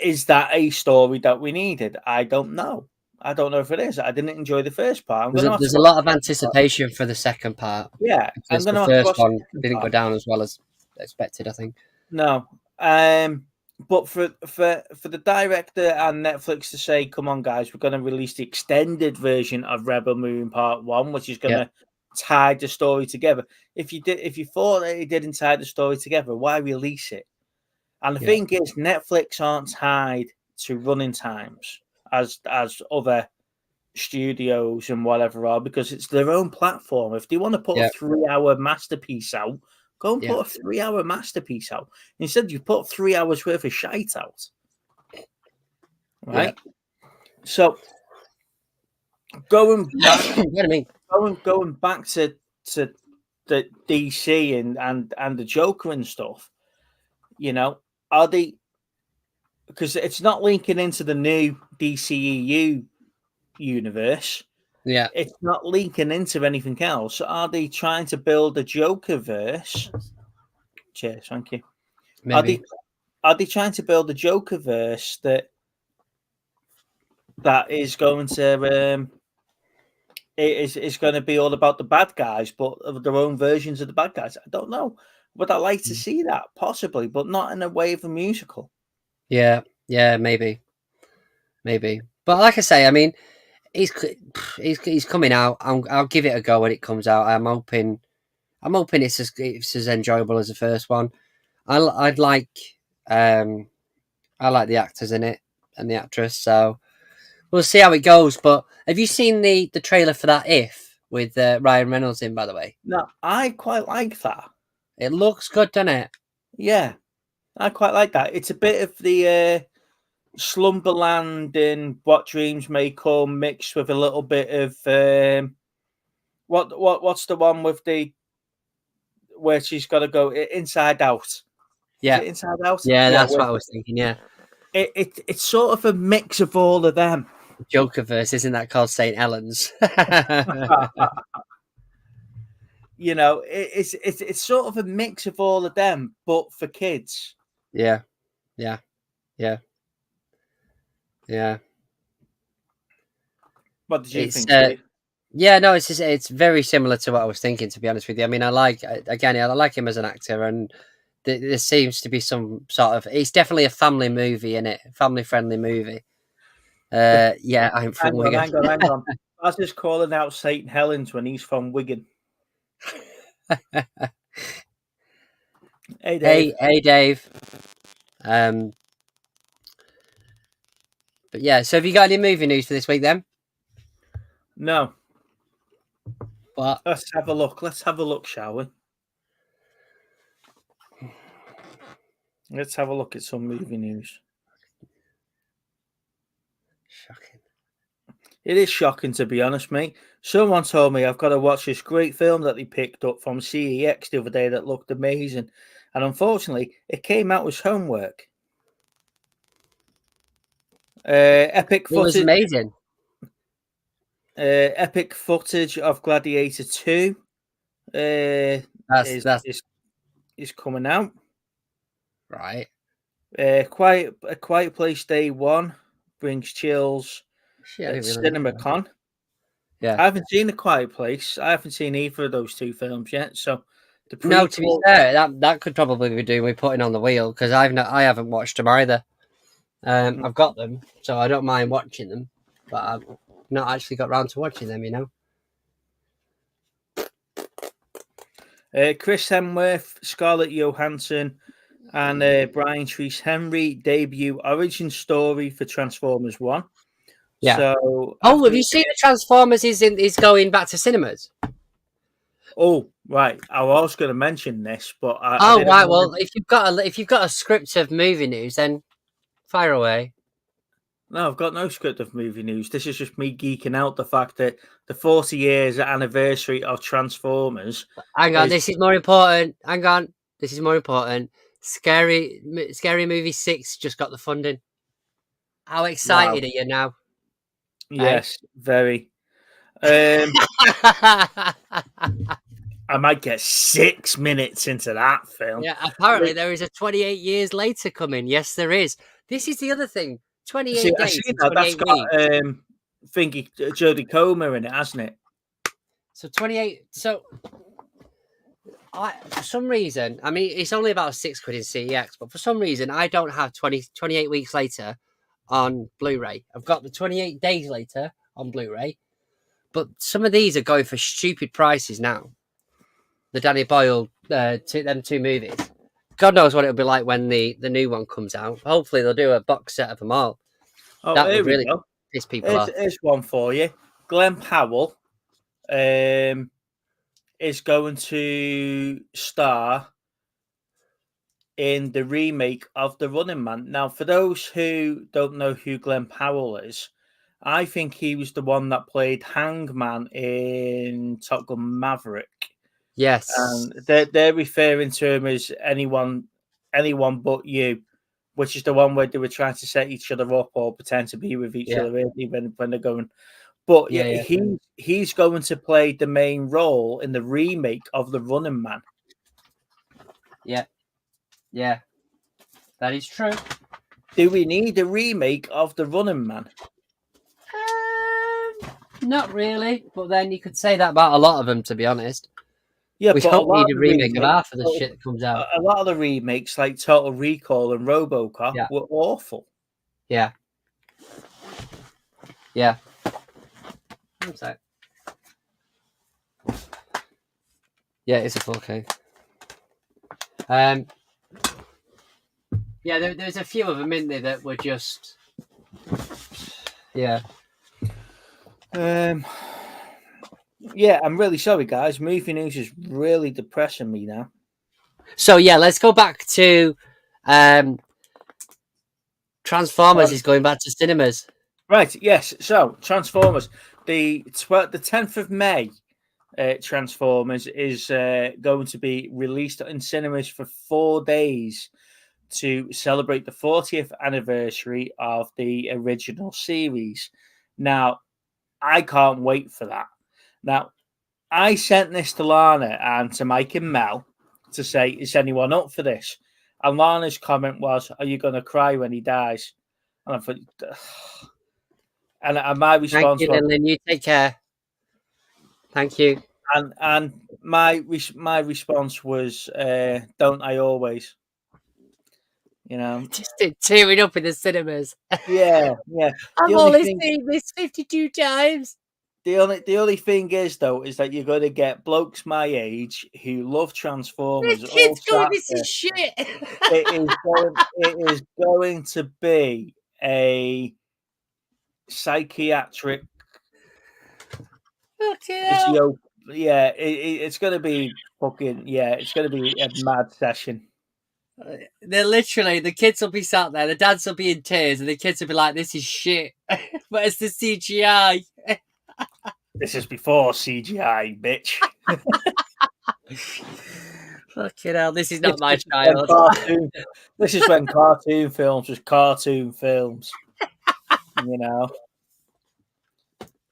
Speaker 2: Is that a story that we needed? I don't know. I don't know if it is. I didn't enjoy the first part.
Speaker 4: There's a lot of anticipation for the second part.
Speaker 2: Yeah, I'm
Speaker 4: Because
Speaker 2: going
Speaker 4: the
Speaker 2: to have to
Speaker 4: first
Speaker 2: watch the
Speaker 4: one
Speaker 2: second
Speaker 4: didn't go
Speaker 2: part.
Speaker 4: down as well as expected, I think.
Speaker 2: No. But for the director and Netflix to say, "Come on, guys, we're going to release the extended version of Rebel Moon Part 1, which is going to tie the story together." If you thought that it didn't tie the story together, why release it? And the thing is, Netflix aren't tied to running times as other studios and whatever are, because it's their own platform. If they want to put a 3-hour masterpiece out, go and put a 3-hour masterpiece out. Instead, you put 3 hours worth of shite out. Right? So going back, going back to the DC and the Joker and stuff, you know, are they, because it's not linking into the new DCEU universe.
Speaker 4: Yeah.
Speaker 2: It's not linking into anything else. Are they trying to build a Joker verse? Cheers, thank you.
Speaker 4: Maybe.
Speaker 2: Are they trying to build a Joker verse that is going to is going to be all about the bad guys, but of their own versions of the bad guys? I don't know. Would I like to see that? Possibly, but not in a way of a musical.
Speaker 4: Yeah, maybe. But like I say, I mean, he's coming out. I'll give it a go when it comes out. I'm hoping it's as enjoyable as the first one. I like the actors in it and the actress, so we'll see how it goes. But have you seen the trailer for that If with Ryan Reynolds in? By the way,
Speaker 2: no, I quite like that.
Speaker 4: It looks good, doesn't it?
Speaker 2: Yeah, I quite like that. It's a bit of the Slumberland and What Dreams May Come mixed with a little bit of what's the one with the where she's got to go Inside Out?
Speaker 4: Yeah,
Speaker 2: Is it Inside Out?
Speaker 4: Yeah, that's what I was thinking. Yeah,
Speaker 2: it's sort of a mix of all of them.
Speaker 4: Jokerverse, isn't that called St. Helens?
Speaker 2: You know, it's sort of a mix of all of them, but for kids.
Speaker 4: Yeah.
Speaker 2: What did you think?
Speaker 4: Yeah, no, it's very similar to what I was thinking. To be honest with you, I mean, I like him as an actor, and there seems to be some sort of. It's definitely a family movie, in it, family friendly movie. Yeah, I'm from Wigan.
Speaker 2: Hang on. I was just calling out St. Helens when he's from Wigan. Hey, Dave.
Speaker 4: Hey, Dave. But yeah, so have you got any movie news for this week then?
Speaker 2: No.
Speaker 4: But
Speaker 2: let's have a look. Let's have a look, shall we? Let's have a look at some movie news.
Speaker 4: Shocking.
Speaker 2: It is shocking, to be honest, mate. Someone told me I've got to watch this great film that they picked up from CEX the other day that looked amazing. And unfortunately, it came out as homework. Epic footage. It was
Speaker 4: amazing.
Speaker 2: Epic footage of Gladiator 2 is coming out.
Speaker 4: Right.
Speaker 2: Quiet Place Day 1 brings chills at CinemaCon.
Speaker 4: Yeah.
Speaker 2: I haven't seen A Quiet Place. I haven't seen either of those two films yet. So
Speaker 4: no, to be fair, that could probably be doing with putting on the wheel, because I haven't watched them either. I've got them, so I don't mind watching them, but I've not actually got round to watching them, you know.
Speaker 2: Chris Hemsworth, Scarlett Johansson, and Brian Treese Henry debut origin story for Transformers 1.
Speaker 4: Yeah.
Speaker 2: So,
Speaker 4: have you seen the Transformers is going back to cinemas?
Speaker 2: Oh, right. I was going to mention this, but
Speaker 4: right. Well, if you've got a script of movie news, then fire away.
Speaker 2: No, I've got no script of movie news. This is just me geeking out the fact that the 40 years anniversary of Transformers.
Speaker 4: Hang on,
Speaker 2: is-
Speaker 4: this is more important. Hang on, this is more important. Scary Movie 6 just got the funding. How excited
Speaker 2: Wow.
Speaker 4: are you now?
Speaker 2: Yes, very. I might get 6 minutes into that film.
Speaker 4: Yeah, apparently there is a 28 years later coming. Yes, there is. This is the other thing. 28
Speaker 2: See, I
Speaker 4: days
Speaker 2: see
Speaker 4: and
Speaker 2: that. That's
Speaker 4: 28
Speaker 2: got
Speaker 4: weeks.
Speaker 2: thingy Jodie Comer in it, hasn't it?
Speaker 4: So 28. So for some reason, I mean, it's only about £6 in CEX, but for some reason, I don't have 28 weeks later on Blu-ray. I've got the 28 days later on Blu-ray, but some of these are going for stupid prices now. The Danny Boyle, them two movies. God knows what it'll be like when the new one comes out. Hopefully, they'll do a box set of them all.
Speaker 2: Oh,
Speaker 4: That
Speaker 2: here
Speaker 4: would
Speaker 2: we
Speaker 4: really
Speaker 2: go.
Speaker 4: piss people off.
Speaker 2: Here's one for you. Glenn Powell is going to star in the remake of The Running Man. Now, for those who don't know who Glenn Powell is, I think he was the one that played Hangman in Top Gun Maverick.
Speaker 4: Yes.
Speaker 2: And they're referring to him as anyone but you, which is the one where they were trying to set each other up or pretend to be with each other when they're going. But
Speaker 4: Yeah.
Speaker 2: he's going to play the main role in the remake of The Running Man.
Speaker 4: Yeah. That is true.
Speaker 2: Do we need a remake of The Running Man?
Speaker 4: Not really, but then you could say that about a lot of them, to be honest.
Speaker 2: Yeah,
Speaker 4: We
Speaker 2: but
Speaker 4: don't need a remake of half of the shit that comes out.
Speaker 2: A lot of the remakes, like Total Recall and RoboCop, were awful.
Speaker 4: Yeah. What's that? Yeah, it's a 4K. Yeah, there's a few of them in there that were just. Yeah.
Speaker 2: Yeah, I'm really sorry, guys. Movie news is really depressing me now.
Speaker 4: So yeah, let's go back to Transformers is going back to cinemas.
Speaker 2: Right, yes. So Transformers, the 10th of May, Transformers is going to be released in cinemas for 4 days to celebrate the 40th anniversary of the original series. Now, I can't wait for that. Now, I sent this to Lana and to Mike and Mel to say, is anyone up for this? And Lana's comment was, are you going to cry when he dies? And I thought, and my response
Speaker 4: Thank you, Lynn. You take care. Thank you.
Speaker 2: And my response was, don't I always? You know,
Speaker 4: Just tearing up in the cinemas.
Speaker 2: Yeah.
Speaker 4: I've only seen this 52 times.
Speaker 2: The only thing is though is that you're going to get blokes my age who love Transformers.
Speaker 4: The kids
Speaker 2: all
Speaker 4: going,
Speaker 2: sat
Speaker 4: this
Speaker 2: there.
Speaker 4: is shit.
Speaker 2: It is going to be a psychiatric
Speaker 4: Okay.
Speaker 2: Yeah, it's going to be fucking it's going to be a mad session.
Speaker 4: They're literally, the kids will be sat there, the dads will be in tears, and the kids will be like, this is shit. But it's the CGI.
Speaker 2: This is before CGI, bitch.
Speaker 4: Fucking hell, this is not my
Speaker 2: This is when cartoon films was cartoon films. You know.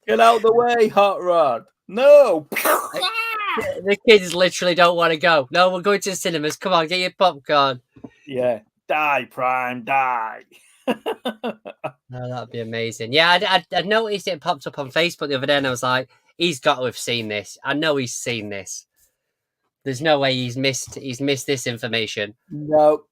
Speaker 2: Get out of the way, Hot Rod. No.
Speaker 4: The kids literally don't want to go. No, we're going to the cinemas. Come on, get your popcorn.
Speaker 2: Yeah. Die, Prime, die.
Speaker 4: Oh, that'd be amazing. Yeah, I noticed it popped up on Facebook the other day, and I was like, he's got to have seen this. I know he's seen this. There's no way he's missed this information.
Speaker 2: No.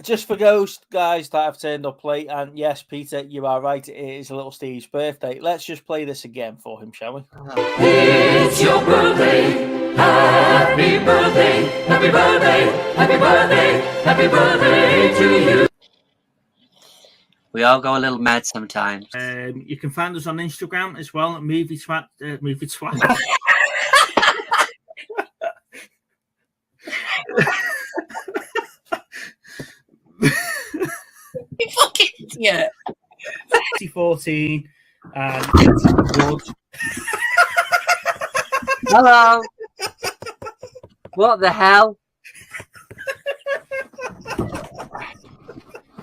Speaker 2: Just for those guys that have turned up late, and yes, Peter, you are right. It is little Steve's birthday. Let's just play this again for him, shall we?
Speaker 3: It's your birthday. Happy birthday. Happy birthday. Happy birthday. Happy birthday to you.
Speaker 4: We all go a little mad sometimes.
Speaker 2: You can find us on Instagram as well at Movie Twat. Movie Twat.
Speaker 4: Yeah.
Speaker 2: 2014, and it's Wood.
Speaker 4: Hello. What the hell?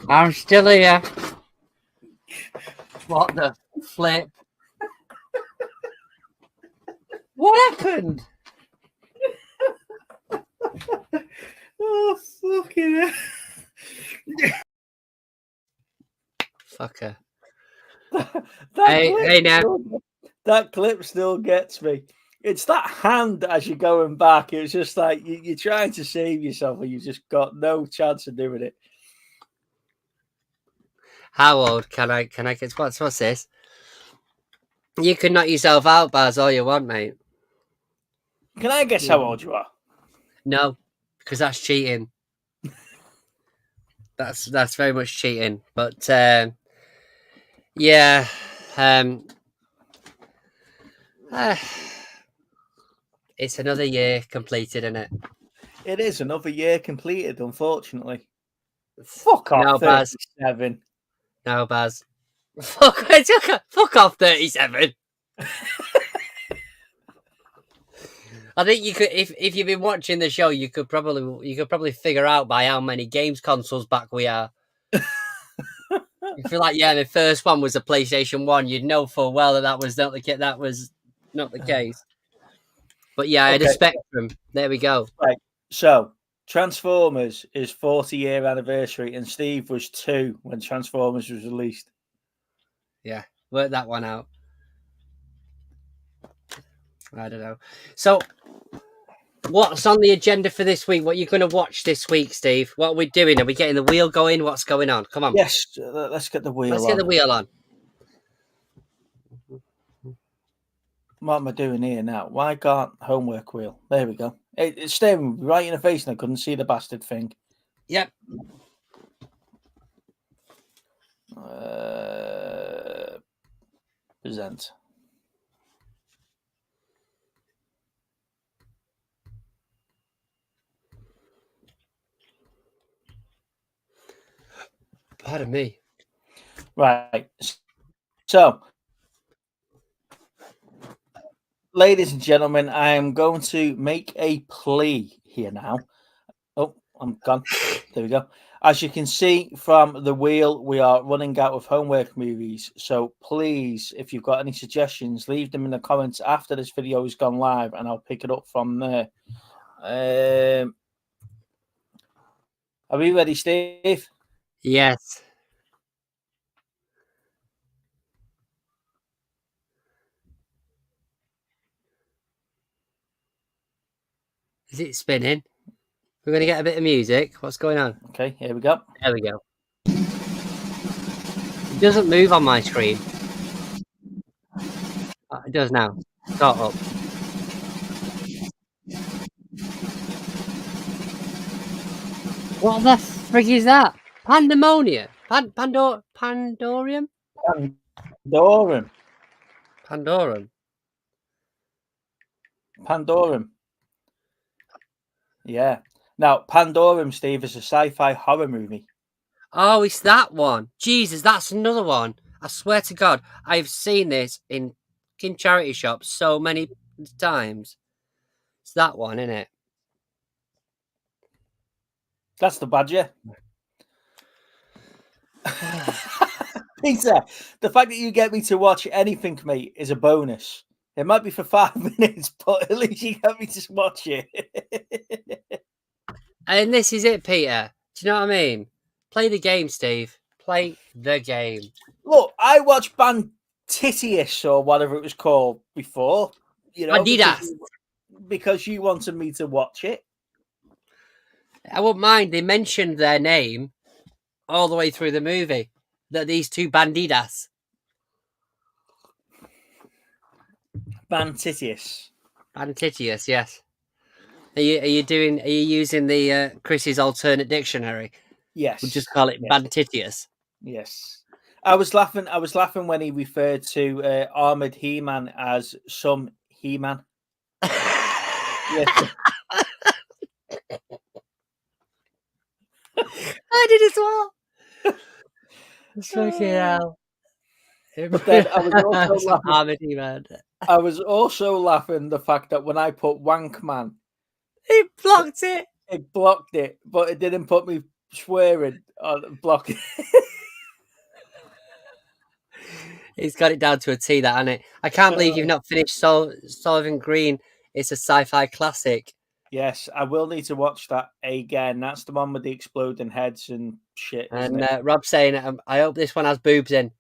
Speaker 4: I'm still here. What the flip? What happened?
Speaker 2: Oh, fucking hell.
Speaker 4: Fucker.
Speaker 2: That
Speaker 4: Hey, now.
Speaker 2: That clip still gets me. It's that hand as you're going back. It's just like you're trying to save yourself, and you've just got no chance of doing it.
Speaker 4: How old can I get? What's this? You can knock yourself out, Baz, all you want, mate.
Speaker 2: Can I guess how old you are?
Speaker 4: No, because that's cheating. That's very much cheating. But yeah, it's another year completed, isn't it?
Speaker 2: It is another year completed, unfortunately. Fuck off,
Speaker 4: No, Baz.
Speaker 2: 37.
Speaker 4: No, Baz. Fuck off, 37. I think you could, if you've been watching the show, you could probably figure out by how many games consoles back we are. You feel like, yeah, the first one was a PlayStation 1. You'd know full well that was not the case. But yeah, I had a Spectrum. There we go.
Speaker 2: Right. So Transformers is 40-year anniversary, and Steve was 2 when Transformers was released.
Speaker 4: Yeah, work that one out. I don't know. So, what's on the agenda for this week? What are you going to watch this week, Steve? What are we doing? Are we getting the wheel going? What's going on? Come on.
Speaker 2: Yes, let's get the wheel
Speaker 4: Let's
Speaker 2: on.
Speaker 4: get the wheel on.
Speaker 2: What am I doing here now? Why can't homework wheel? There we go. It's staring right in the face, and I couldn't see the bastard thing.
Speaker 4: Yep.
Speaker 2: Present.
Speaker 4: Pardon me.
Speaker 2: Right. So, ladies and gentlemen, I am going to make a plea here now. Oh, I'm gone. There we go. As you can see from the wheel, we are running out of homework movies. So please, if you've got any suggestions, leave them in the comments after this video has gone live, and I'll pick it up from there. Are we ready, Steve?
Speaker 4: Yes. Is it spinning? We're going to get a bit of music. What's going on?
Speaker 2: Okay, here we go.
Speaker 4: There we go. It doesn't move on my screen. Oh, it does now. Start up. What the frig is that? Pandemonia? Pandorium?
Speaker 2: Pandorum.
Speaker 4: Pandorum.
Speaker 2: Yeah. Now, Pandorum, Steve, is a sci-fi horror movie.
Speaker 4: Oh, it's that one. Jesus, that's another one. I swear to God, I've seen this in charity shops so many times. It's that one, isn't it?
Speaker 2: That's the badger. Peter, the fact that you get me to watch anything, mate, is a bonus. It might be for 5 minutes, but at least you get me to watch it.
Speaker 4: And this is it, Peter. Do you know what I mean? Play the game, Steve. Play the game.
Speaker 2: Look, I watched Bandidas or whatever it was called before. You know,
Speaker 4: Bandidas.
Speaker 2: because you wanted me to watch it.
Speaker 4: I wouldn't mind. They mentioned their name all the way through the movie. That these two bandidas.
Speaker 2: Bandidas.
Speaker 4: Bandidas, yes. Are you using the Chris's alternate dictionary?
Speaker 2: Yes.
Speaker 4: We'll just call it Bandidas.
Speaker 2: Yes. I was laughing when he referred to Armored He-Man as some He-Man. Yes.
Speaker 4: I did as well. Fucking hell.
Speaker 2: But then I was also
Speaker 4: Some
Speaker 2: laughing.
Speaker 4: comedy, man.
Speaker 2: I was also laughing the fact that when I put Wank Man,
Speaker 4: He blocked it.
Speaker 2: it blocked it, but it didn't put me swearing on blocking.
Speaker 4: He's got it down to a T, that, hasn't it? I can't believe you've not finished Soylent Green. It's a sci-fi classic.
Speaker 2: Yes, I will need to watch that again. That's the one with the exploding heads and shit, isn't
Speaker 4: And
Speaker 2: it?
Speaker 4: Rob's saying, I hope this one has boobs in.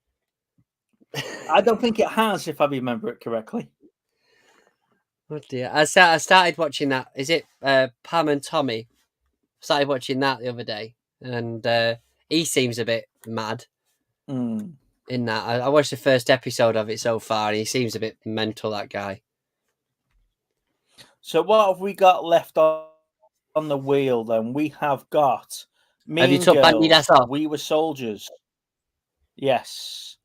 Speaker 2: I don't think it has, if I remember it correctly.
Speaker 4: Oh dear. I started watching that. Is it Pam and Tommy? Started watching that the other day. And he seems a bit mad
Speaker 2: Mm.
Speaker 4: in that. I watched the first episode of it so far, and he seems a bit mental, that guy.
Speaker 2: So what have we got left on the wheel then? We have got
Speaker 4: Have you
Speaker 2: Mean
Speaker 4: took
Speaker 2: Girls,
Speaker 4: Bandidas off?
Speaker 2: We Were Soldiers. Yes.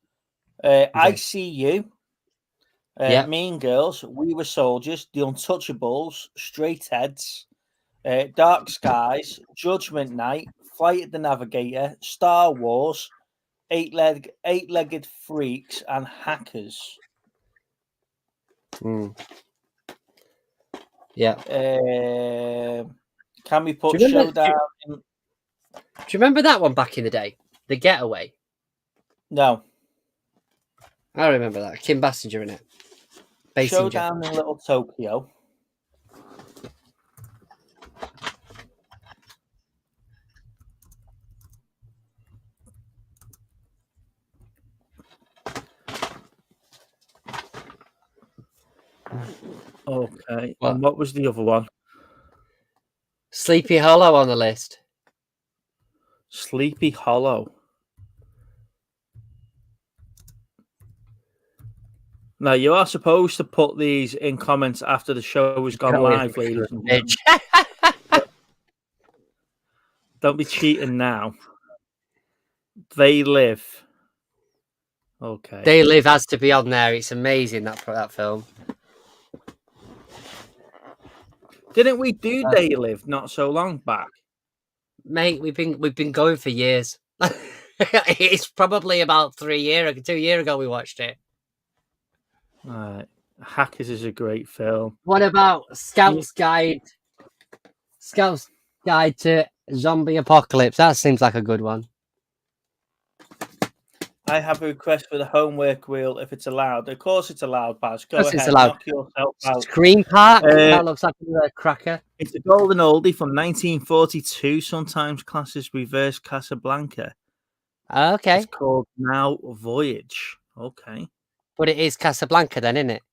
Speaker 4: Okay.
Speaker 2: I See You.
Speaker 4: Yep.
Speaker 2: Mean Girls, We Were Soldiers, The Untouchables, Straight Heads, Dark Skies, Judgment Night, Flight of the Navigator, Star Wars, Eight-Legged Freaks, and Hackers.
Speaker 4: Yeah.
Speaker 2: Can we put
Speaker 4: Do you remember-
Speaker 2: Showdown in?
Speaker 4: Do you remember that one back in the day? The Getaway?
Speaker 2: No.
Speaker 4: I remember that. Kim Basinger in it. Basinger.
Speaker 2: Showdown in Little Tokyo. Okay.
Speaker 4: What?
Speaker 2: And what was the other one?
Speaker 4: Sleepy Hollow on the list.
Speaker 2: Sleepy Hollow. Now, you are supposed to put these in comments after the show has gone live, ladies and gentlemen. Don't be cheating now. They Live. Okay.
Speaker 4: They Live has to be on there. It's amazing, that film.
Speaker 2: Didn't we do They Live not so long back?
Speaker 4: Mate, we've been going for years. It's probably about 2 years ago we watched it.
Speaker 2: Right. Hackers is a great film.
Speaker 4: What about Scout's Guide to Zombie Apocalypse? That seems like a good one.
Speaker 2: I have a request for the homework wheel if it's allowed. Of course it's allowed, Baz. Go
Speaker 4: Yes,
Speaker 2: ahead,
Speaker 4: it's allowed.
Speaker 2: knock yourself out.
Speaker 4: Scream Park? That looks like a cracker.
Speaker 2: It's a golden oldie from 1942, sometimes classes reverse Casablanca.
Speaker 4: Okay.
Speaker 2: It's called Now Voyage. Okay.
Speaker 4: But it is Casablanca then, isn't it?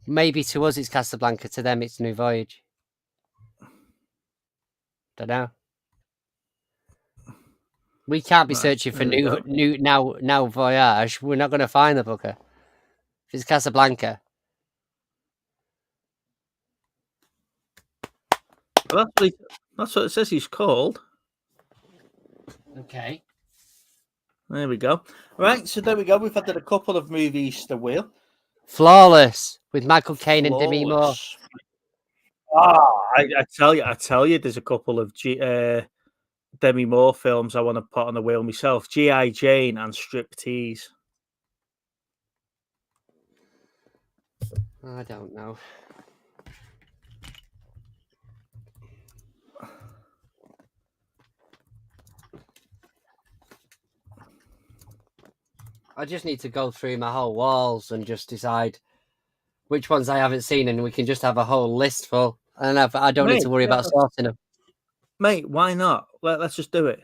Speaker 4: Maybe to us it's Casablanca, to them it's New Voyage. Don't know. We can't be searching for now Voyage. We're not going to find the booker. If it's Casablanca.
Speaker 2: Well, that's what it says he's called.
Speaker 4: Okay.
Speaker 2: There we go. Right, so there we go. We've added a couple of movies to the wheel.
Speaker 4: Flawless with Michael Caine and Demi Moore.
Speaker 2: I tell you, there's a couple of Demi Moore films I want to put on the wheel myself. G.I. Jane and Striptease.
Speaker 4: I don't know. I just need to go through my whole walls and just decide which ones I haven't seen, and we can just have a whole list full. And I don't need to worry about sourcing them.
Speaker 2: Mate, why not? Let's just do it.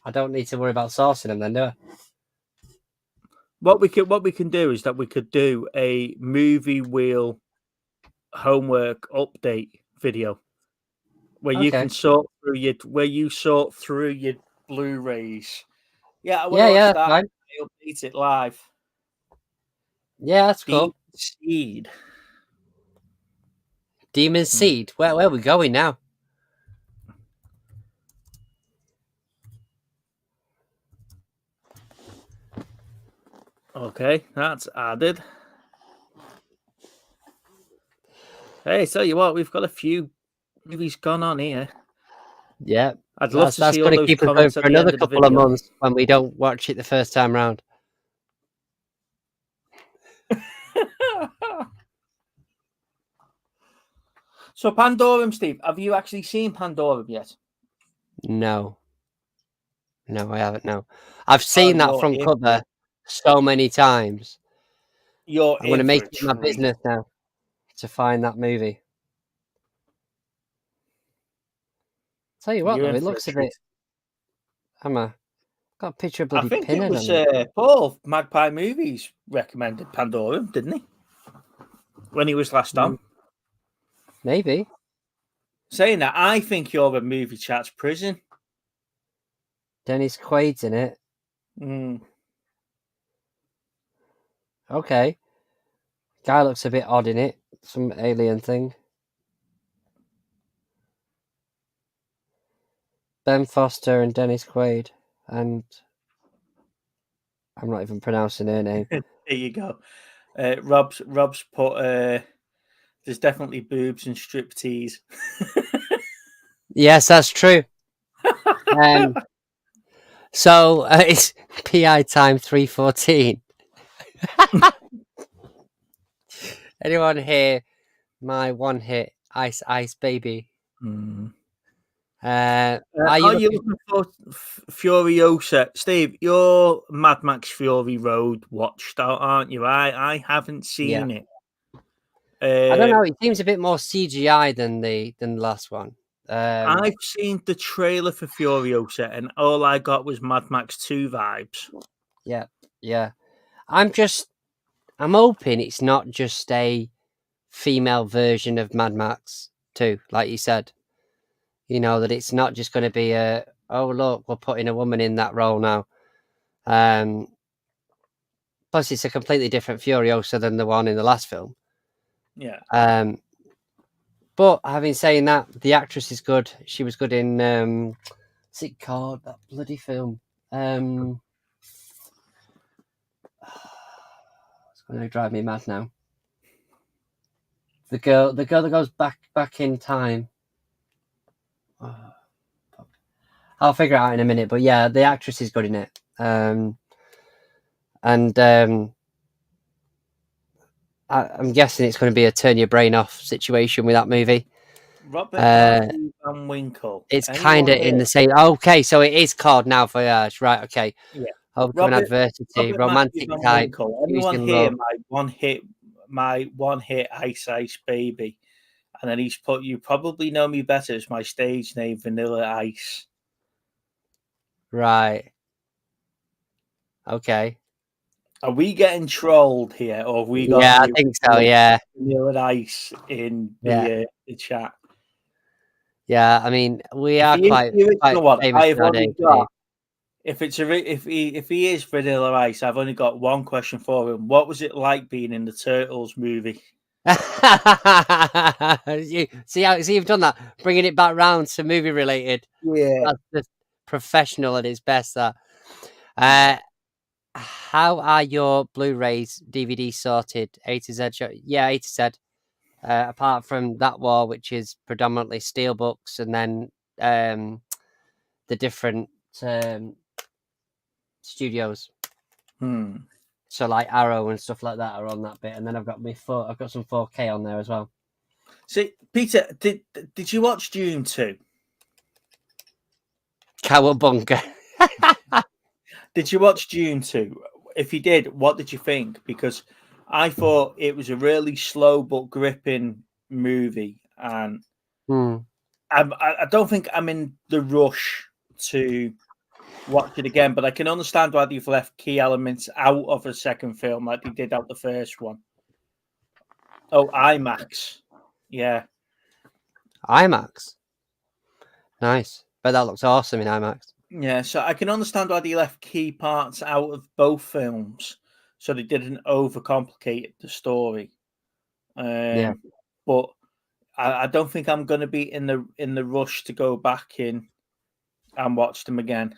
Speaker 4: I don't need to worry about sourcing them then, do I?
Speaker 2: What we can do is that we could do a movie wheel homework update video where you can sort through your Blu-rays. Yeah, I want to watch that.
Speaker 4: Fine.
Speaker 2: I update it live.
Speaker 4: Yeah, that's cool. Demon Seed. Where are we going now?
Speaker 2: Okay, that's added. Hey, tell you what, we've got a few movies gone on here.
Speaker 4: Yeah.
Speaker 2: I'd love to
Speaker 4: That's
Speaker 2: see all
Speaker 4: going to
Speaker 2: those
Speaker 4: keep us going
Speaker 2: comments
Speaker 4: for
Speaker 2: at the
Speaker 4: another
Speaker 2: end of the
Speaker 4: couple of
Speaker 2: video.
Speaker 4: months when we don't watch it the first time round.
Speaker 2: So Pandorum, Steve, have you actually seen Pandorum yet?
Speaker 4: No, I haven't. No, I've seen that
Speaker 2: you're
Speaker 4: front
Speaker 2: in
Speaker 4: cover
Speaker 2: for
Speaker 4: so many times.
Speaker 2: You're
Speaker 4: I'm going to
Speaker 2: in
Speaker 4: make
Speaker 2: for a
Speaker 4: it my
Speaker 2: treat.
Speaker 4: business now to find that movie. Tell you what,
Speaker 2: You're
Speaker 4: though,
Speaker 2: in
Speaker 4: it
Speaker 2: for
Speaker 4: looks
Speaker 2: a
Speaker 4: a
Speaker 2: treat.
Speaker 4: bit. Got a picture of
Speaker 2: I
Speaker 4: bloody
Speaker 2: think it
Speaker 4: Pinhead
Speaker 2: was
Speaker 4: on it.
Speaker 2: Paul Magpie Movies recommended Pandorum, didn't he? When he was last on.
Speaker 4: Maybe.
Speaker 2: Saying that, I think you're a movie chat's prison.
Speaker 4: Dennis Quaid's in it.
Speaker 2: Mm.
Speaker 4: Okay. Guy looks a bit odd in it. Some alien thing. Ben Foster and Dennis Quaid. And I'm not even pronouncing her name.
Speaker 2: There you go. Rob's put there's definitely boobs and striptease.
Speaker 4: Yes, that's true. So it's PI time 3:14. Anyone hear my one hit Ice Ice Baby?
Speaker 2: Mm.
Speaker 4: Are
Speaker 2: Are you looking for Furiosa? Steve, you're Mad Max Fury Road watched out, aren't you? I haven't seen it.
Speaker 4: I don't know. It seems a bit more CGI than the last one.
Speaker 2: I've seen the trailer for Furiosa, and all I got was Mad Max 2 vibes.
Speaker 4: Yeah. I'm hoping it's not just a female version of Mad Max 2, like you said. You know, that it's not just going to be oh, look, we're putting a woman in that role now. Plus, it's a completely different Furiosa than the one in the last film.
Speaker 2: Yeah.
Speaker 4: But having saying that, the actress is good. She was good in what's it called? That bloody film. It's going to drive me mad now. The girl that goes back in time. I'll figure it out in a minute. But yeah, the actress is good in it. I'm guessing it's going to be a turn your brain off situation with that movie.
Speaker 2: Robert Matthew Van Winkle.
Speaker 4: It's kind of in the same. Okay, so it is called Now Voyage, right? Okay.
Speaker 2: Yeah.
Speaker 4: Overcoming adversity, romantic type.
Speaker 2: Anyone here? My one hit, Ice Ice Baby, and then he's put. You probably know me better as my stage name, Vanilla Ice.
Speaker 4: Right. Okay.
Speaker 2: Are we getting trolled here, or have we got?
Speaker 4: Yeah, I think so. Yeah.
Speaker 2: Vanilla Ice in the chat.
Speaker 4: Yeah, I mean, we are
Speaker 2: If he
Speaker 4: quite famous
Speaker 2: I've only
Speaker 4: nowadays.
Speaker 2: got. If he is Vanilla Ice, I've only got one question for him. What was it like being in the Turtles movie?
Speaker 4: See you've done that, bringing it back round to movie related.
Speaker 2: Yeah.
Speaker 4: That's just professional at its best. That. How are your Blu-rays, DVD sorted? A to Z show? Yeah, A to Z. Apart from that wall, which is predominantly steelbooks, and then the different studios. So like Arrow and stuff like that are on that bit, and then I've got some 4K on there as well.
Speaker 2: See, Peter, did you watch Dune 2?
Speaker 4: Cowabunga.
Speaker 2: Did you watch Dune 2? If you did, what did you think? Because I thought it was a really slow but gripping movie, and I don't think I'm in the rush to watch it again, but I can understand why they've left key elements out of a second film like they did out the first one. Oh, IMAX. Yeah.
Speaker 4: IMAX. Nice. But that looks awesome in IMAX.
Speaker 2: Yeah, so I can understand why they left key parts out of both films, so they didn't overcomplicate the story. But I don't think I'm going to be in the rush to go back in and watch them again.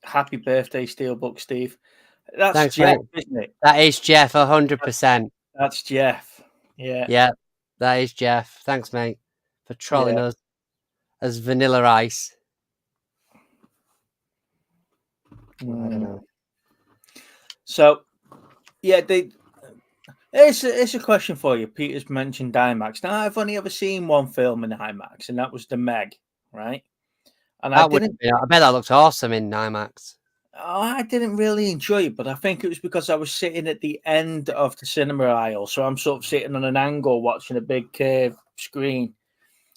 Speaker 2: Happy birthday, Steelbook Steve. That's
Speaker 4: Thanks,
Speaker 2: Jeff,
Speaker 4: mate.
Speaker 2: isn't it?
Speaker 4: That is Jeff, 100%.
Speaker 2: That's Jeff. Yeah.
Speaker 4: Yeah, that is Jeff. Thanks, mate, for trolling us. as Vanilla Ice. I don't know.
Speaker 2: So, yeah, it's a question for you. Peter's mentioned IMAX. Now, I've only ever seen one film in IMAX, and that was The Meg, right? And I
Speaker 4: I bet that looked awesome in IMAX.
Speaker 2: I didn't really enjoy it, but I think it was because I was sitting at the end of the cinema aisle, so I'm sort of sitting on an angle watching a big curved screen.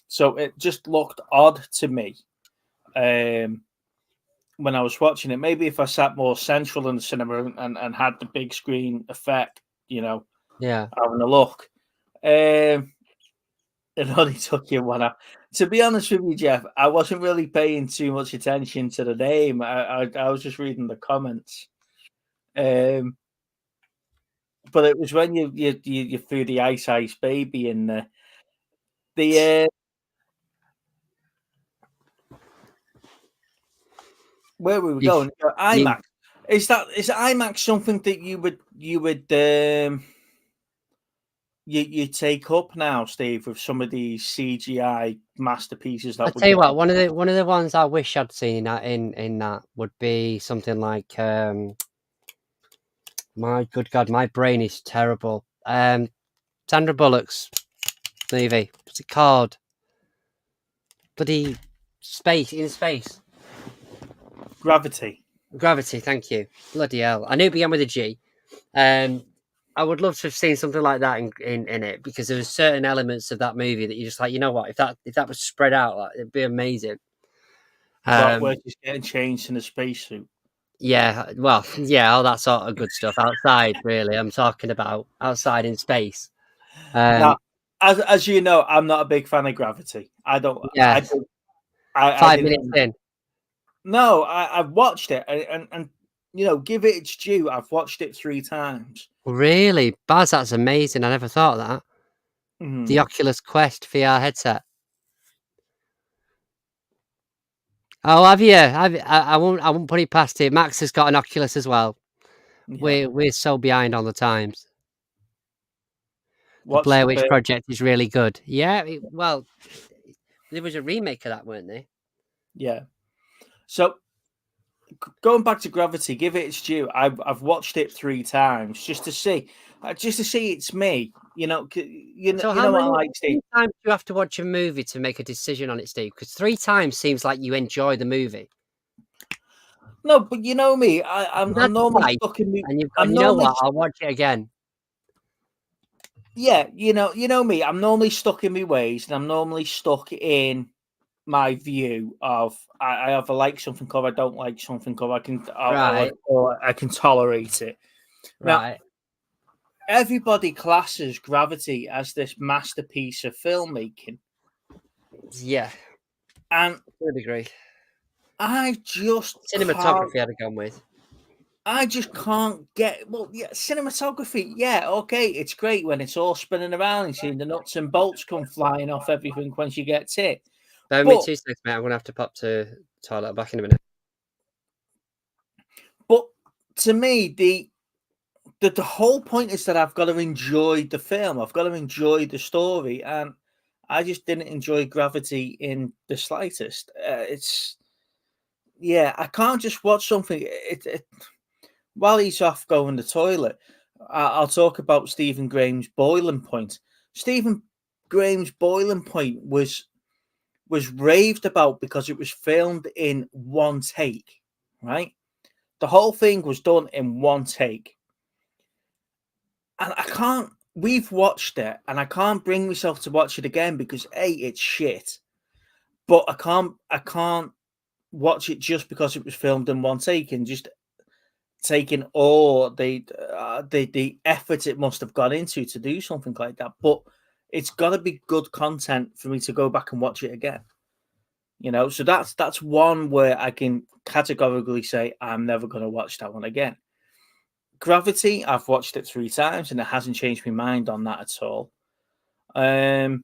Speaker 2: So it just looked odd to me when I was watching it. Maybe if I sat more central in the cinema and had the big screen effect,
Speaker 4: Yeah.
Speaker 2: having a look. It only took you 1 hour. To be honest with you, Jeff, I wasn't really paying too much attention to the name. I was just reading the comments. But it was when you threw the Ice Baby in there. Where were we going? IMAX. Is IMAX something that you would you take up now, Steve, with some of these CGI masterpieces that
Speaker 4: I'll tell you what, one of the ones I wish I'd seen in that would be something like my good God, my brain is terrible. Sandra Bullock's movie. What's it called? Bloody in space.
Speaker 2: Gravity.
Speaker 4: Gravity, thank you. Bloody hell. I knew it began with a G. I would love to have seen something like that in it, because there was certain elements of that movie that you're just like, you know what, if that was spread out, like, it'd be amazing.
Speaker 2: Where she's getting changed in a spacesuit.
Speaker 4: Yeah, well, yeah, all that sort of good stuff outside. Really, I'm talking about outside in space.
Speaker 2: Now, as you know, I'm not a big fan of Gravity. I don't.
Speaker 4: Yeah.
Speaker 2: I don't. I
Speaker 4: 5
Speaker 2: didn't,
Speaker 4: minutes in.
Speaker 2: No, I've watched it, and give it its due. I've watched it 3 times.
Speaker 4: Really, Baz, that's amazing. I never thought of that. The Oculus Quest VR headset. Oh, have you? I won't put it past it. Max has got an Oculus as well.
Speaker 2: Yeah.
Speaker 4: We're so behind on the times. The
Speaker 2: What's
Speaker 4: Blair
Speaker 2: the
Speaker 4: Witch
Speaker 2: bit?
Speaker 4: Project is really good. Yeah, well, there was a remake of that, weren't there?
Speaker 2: Yeah. So going back to Gravity, give it its due. I've watched it 3 times just to see it's me.
Speaker 4: So how many times do you have to watch a movie to make a decision on it, Steve? Because 3 times seems like you enjoy the movie.
Speaker 2: No, but you know me. I'm normally stuck in me.
Speaker 4: And you've gone, you know what? I'll watch it again.
Speaker 2: Yeah, you know me. I'm normally stuck in my ways, and I'm normally stuck in my view of I either like something or I don't like something, or I can or I can tolerate it.
Speaker 4: Right.
Speaker 2: Now, everybody classes Gravity as this masterpiece of filmmaking.
Speaker 4: Yeah.
Speaker 2: And
Speaker 4: to a degree.
Speaker 2: I just
Speaker 4: cinematography I'd have gone with.
Speaker 2: I just can't get cinematography. Yeah, okay, it's great when it's all spinning around and seeing the nuts and bolts come flying off everything when she gets hit.
Speaker 4: Bear with me 2 seconds, mate. I'm gonna have to pop to the toilet. Back in a minute.
Speaker 2: But to me, the whole point is that I've got to enjoy the film. I've got to enjoy the story, and I just didn't enjoy Gravity in the slightest. I can't just watch something. While he's off going to the toilet, I'll talk about Stephen Graham's boiling point. Stephen Graham's boiling point was raved about because it was filmed in one take, right? The whole thing was done in one take. And we've watched it, and I can't bring myself to watch it again because A, it's shit. But I can't watch it just because it was filmed in one take and just taking all the effort it must have gone into to do something like that. But it's got to be good content for me to go back and watch it again. So that's one where I can categorically say I'm never going to watch that one again. Gravity, I've watched it 3 times and it hasn't changed my mind on that at all. How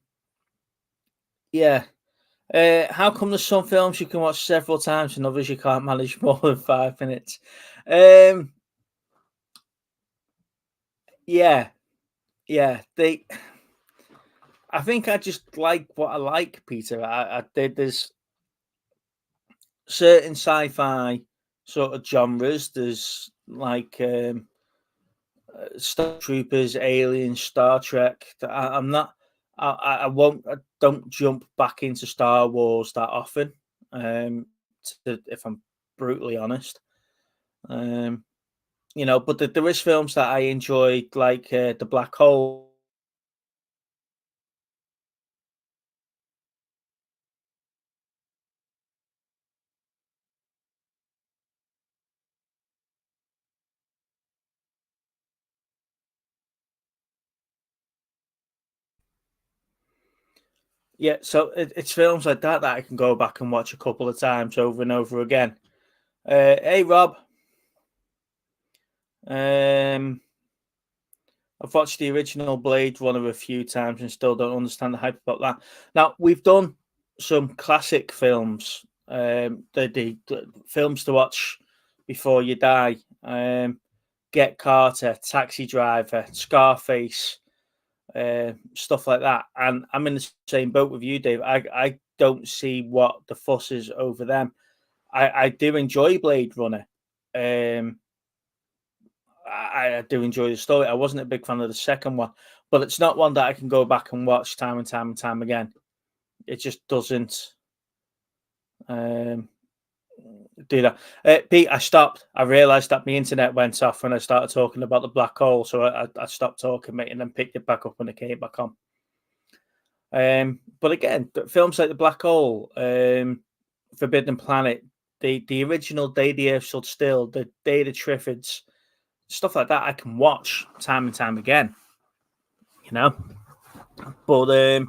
Speaker 2: come there's some films you can watch several times and others you can't manage more than 5 minutes? I think I just like what I like, Peter. There's certain sci-fi sort of genres. There's like Star Troopers, Aliens, Star Trek. I'm not. I won't. I don't jump back into Star Wars that often. If I'm brutally honest, um, but there is films that I enjoyed, like the Black Hole. Yeah, so it's films like that I can go back and watch a couple of times over and over again. Hey Rob, um, I've watched the original Blade Runner a few times and still don't understand the hype about that. Now we've done some classic films, the films to watch before you die. Get Carter, Taxi Driver, Scarface, stuff like that. And I'm in the same boat with you, Dave. I don't see what the fuss is over them. I do enjoy Blade Runner. I do enjoy the story. I wasn't a big fan of the second one, but it's not one that I can go back and watch time and time and time again. It just doesn't do that. Pete, I stopped. I realised that my internet went off when I started talking about the black hole, so I stopped talking, mate, and then picked it back up when it came back on. But again, films like the Black Hole, Forbidden Planet, the original Day the Earth Stood Still, the Day the Triffids, stuff like that, I can watch time and time again. But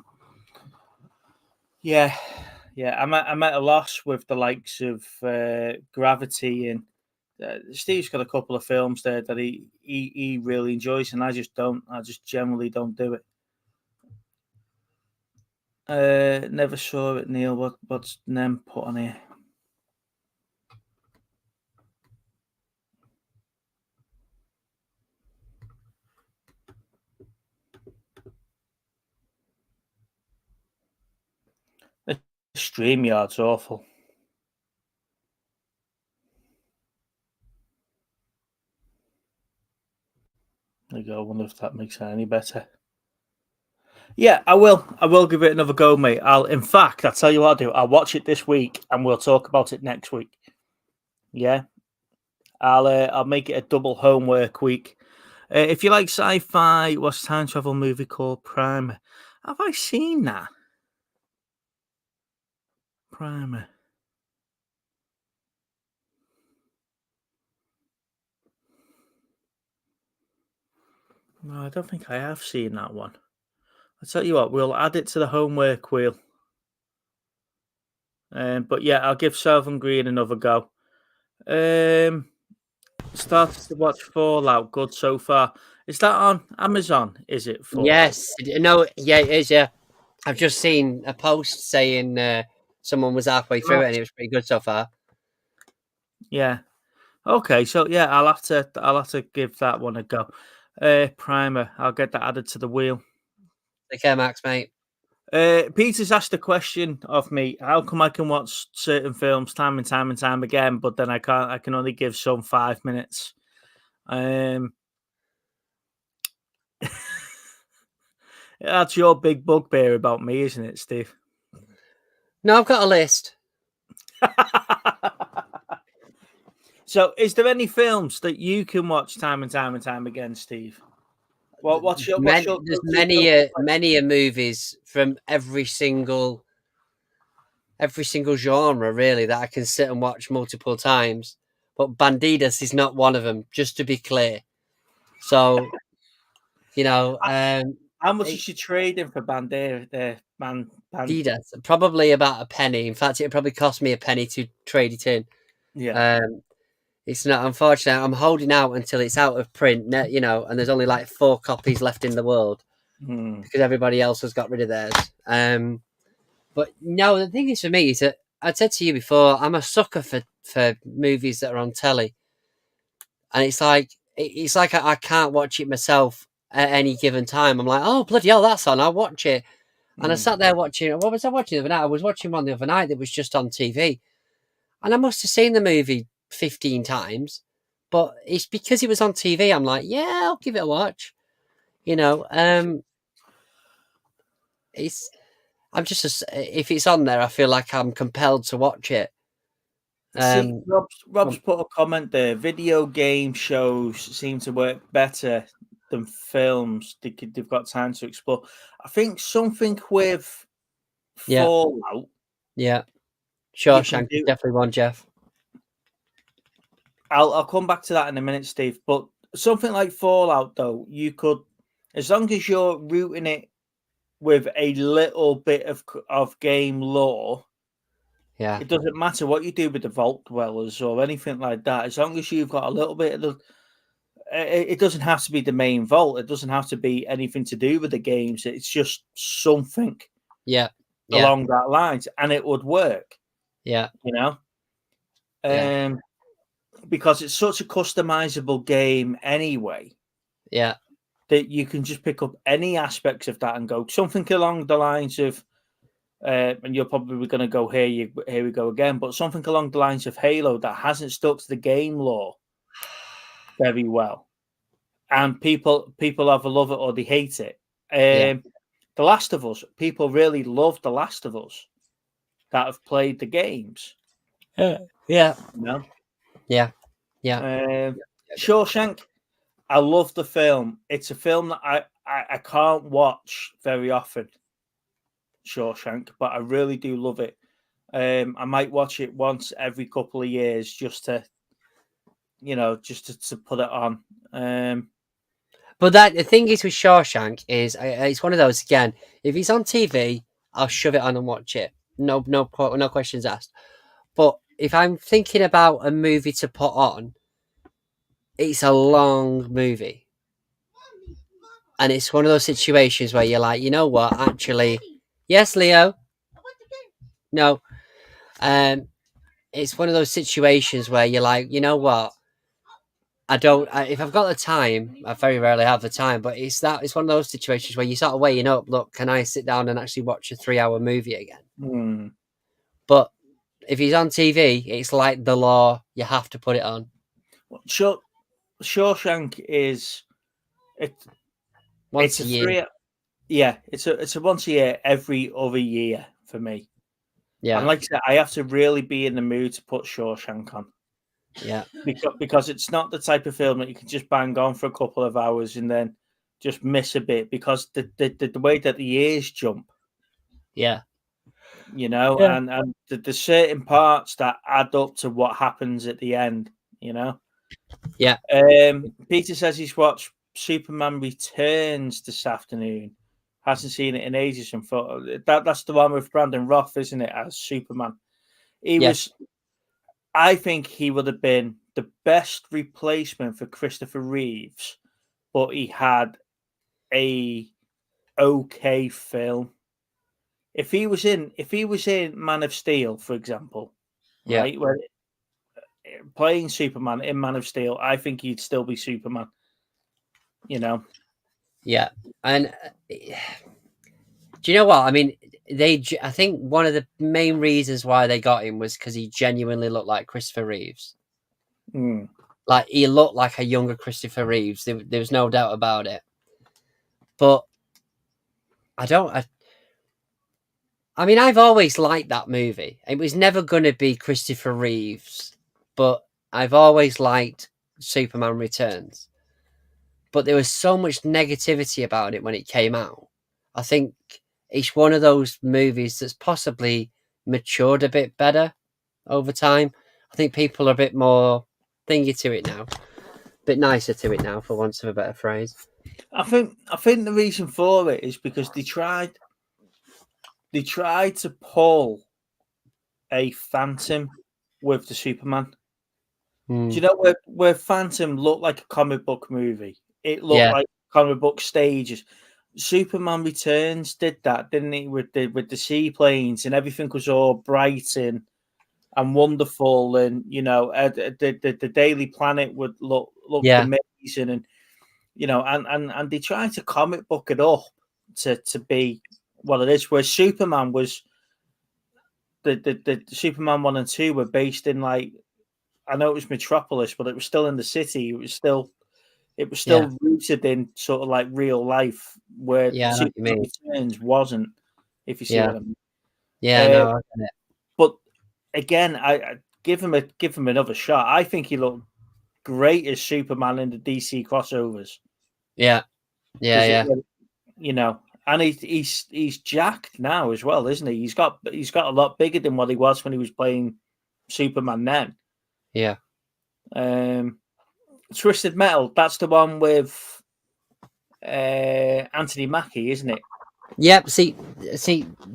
Speaker 2: yeah, I'm at a loss with the likes of Gravity, and Steve's got a couple of films there that he really enjoys, and I just don't. I just generally don't do it. Never saw it, Neil. What's Nem put on here? The StreamYard's awful. There you go. I wonder if that makes it any better. Yeah, I will. I will give it another go, mate. In fact, I'll tell you what I'll do. I'll watch it this week, and we'll talk about it next week. Yeah, I'll make it a double homework week. If you like sci-fi, what's a time travel movie called Primer? Have I seen that? Primer. No, I don't think I have seen that one. I'll tell you what, we'll add it to the homework wheel. But yeah, I'll give Southern Green another go. Started to watch Fallout. Good so far. Is that on Amazon? Is it? Fallout?
Speaker 4: Yes. No, yeah, it is, yeah. I've just seen a post saying someone was halfway through it and it was pretty good so far.
Speaker 2: Yeah. Okay, so yeah, I'll have to give that one a go. Primer. I'll get that added to the wheel.
Speaker 4: Take care, Max, mate.
Speaker 2: Peter's asked a question of me. How come I can watch certain films time and time and time again, but then I can't? I can only give some 5 minutes. That's your big bugbear about me, isn't it, Steve?
Speaker 4: No, I've got a list.
Speaker 2: So, is there any films that you can watch time and time and time again, Steve? What's your
Speaker 4: There's many movies from every single genre really that I can sit and watch multiple times. But Bandidas is not one of them, just to be clear. So,
Speaker 2: how much is she trading for Bandidas?
Speaker 4: Bandidas, probably about a penny. In fact, it probably cost me a penny to trade it in.
Speaker 2: Yeah.
Speaker 4: It's not, unfortunate. I'm holding out until it's out of print, and there's only like 4 copies left in the world because everybody else has got rid of theirs. But no, the thing is for me is that I said to you before, I'm a sucker for movies that are on telly, and it's like I can't watch it myself at any given time. I'm like, oh bloody hell, that's on, I'll watch it. And I sat there watching. What was I watching the other night? I was watching one the other night that was just on TV, and I must have seen the movie 15 times. But it's because it was on TV. I'm like, yeah, I'll give it a watch. You know, it's. I'm just if it's on there, I feel like I'm compelled to watch it.
Speaker 2: See, Rob's put a comment there. Video game shows seem to work better than films. They've got time to explore. I think something with
Speaker 4: Yeah.
Speaker 2: Fallout.
Speaker 4: Yeah,
Speaker 2: You can
Speaker 4: Shawshank is
Speaker 2: do.
Speaker 4: definitely one, Jeff.
Speaker 2: I'll come back to that in a minute, Steve. But something like Fallout, though, you could, as long as you're rooting it with a little bit of game lore.
Speaker 4: Yeah,
Speaker 2: It doesn't matter what you do with the Vault Dwellers or anything like that. As long as you've got a little bit of the, it doesn't have to be the main vault. It doesn't have to be anything to do with the games. It's just something
Speaker 4: yeah,
Speaker 2: along that lines, and it would work.
Speaker 4: yeah,
Speaker 2: You know,
Speaker 4: yeah,
Speaker 2: because it's such a customizable game anyway.
Speaker 4: yeah,
Speaker 2: That you can just pick up any aspects of that and go something along the lines of, and you're probably going to go here we go again, but something along the lines of Halo that hasn't stuck to the game lore very well, and people either love it or they hate it. The Last of Us, people really love The Last of Us that have played the games.
Speaker 4: yeah,
Speaker 2: You know?
Speaker 4: yeah, yeah.
Speaker 2: Shawshank, I love the film. It's a film that I can't watch very often, Shawshank, but I really do love it. I might watch it once every couple of years just to, to put it on.
Speaker 4: But the thing is with Shawshank is it's one of those again. If he's on TV, I'll shove it on and watch it. No questions asked. But if I'm thinking about a movie to put on, it's a long movie, and it's one of those situations where you're like, you know what? Actually, yes, Leo. No, it's one of those situations where you're like, you know what? If I've got the time, I very rarely have the time, but it's one of those situations where you sort of weighing up, look, can I sit down and actually watch a 3-hour movie again? But if he's on TV, it's like the law, you have to put it on.
Speaker 2: Shawshank is
Speaker 4: Once a year.
Speaker 2: It's a once a year, every other year for me.
Speaker 4: Yeah.
Speaker 2: And like I said, I have to really be in the mood to put Shawshank on.
Speaker 4: Yeah.
Speaker 2: Because it's not the type of film that you can just bang on for a couple of hours and then just miss a bit, because the way that the years jump.
Speaker 4: Yeah.
Speaker 2: And the certain parts that add up to what happens at the end,
Speaker 4: Yeah.
Speaker 2: Peter says he's watched Superman Returns this afternoon. Hasn't seen it in ages and thought that's the one with Brandon Roth, isn't it, as Superman? I think he would have been the best replacement for Christopher Reeves, but he had a okay film. If he was in Man of Steel, for example, right, where playing Superman in Man of Steel, I think he'd still be Superman.
Speaker 4: Yeah, and do you know what I mean? I think one of the main reasons why they got him was because he genuinely looked like Christopher Reeves. Like, he looked like a younger Christopher Reeves. There was no doubt about it. But I mean, I've always liked that movie. It was never going to be Christopher Reeves, but I've always liked Superman Returns. But there was so much negativity about it when it came out. I think it's one of those movies that's possibly matured a bit better over time. I think people are a bit more thingy to it now, a bit nicer to it now, for want of a better phrase.
Speaker 2: I think the reason for it is because they tried to pull a Phantom with the Superman. Do you know where Phantom looked like a comic book movie? It looked like comic book stages. Superman Returns did that, didn't it? With the seaplanes, and everything was all bright and wonderful, and the Daily Planet would look amazing, and and they tried to comic book it up to be what it is. Where Superman was the Superman 1 and 2 were based in, like, I know it was Metropolis, but it was still in the city. It was still
Speaker 4: Yeah.
Speaker 2: rooted in sort of like real life, where
Speaker 4: Yeah, I know what you
Speaker 2: Superman
Speaker 4: mean.
Speaker 2: Returns wasn't. If you see
Speaker 4: Yeah.
Speaker 2: what I mean.
Speaker 4: Yeah, no, I get it.
Speaker 2: But again, I give him another shot. I think he looked great as Superman in the DC crossovers.
Speaker 4: Yeah. Yeah,
Speaker 2: 'Cause
Speaker 4: yeah.
Speaker 2: you know, and he's jacked now as well, isn't he? He's got a lot bigger than what he was when he was playing Superman then.
Speaker 4: Yeah.
Speaker 2: Twisted Metal, that's the one with Anthony Mackie, isn't it?
Speaker 4: Yep. See,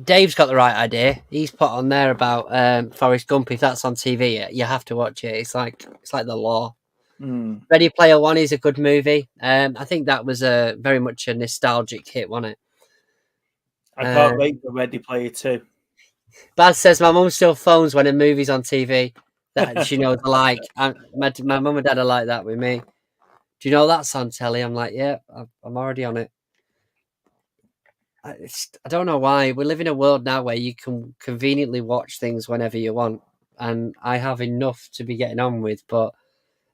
Speaker 4: Dave's got the right idea. He's put on there about Forrest Gump. If that's on TV, you have to watch it. It's like the law.
Speaker 2: Mm.
Speaker 4: Ready Player One is a good movie. I think that was a very much a nostalgic hit, wasn't it?
Speaker 2: I can't wait for Ready Player 2.
Speaker 4: Baz says my mum still phones when a movie's on TV that she knows I like. My mum and dad are like that with me. Do you know that's on telly? I'm like, yeah, I'm already on it. I don't know why. We live in a world now where you can conveniently watch things whenever you want, and I have enough to be getting on with. But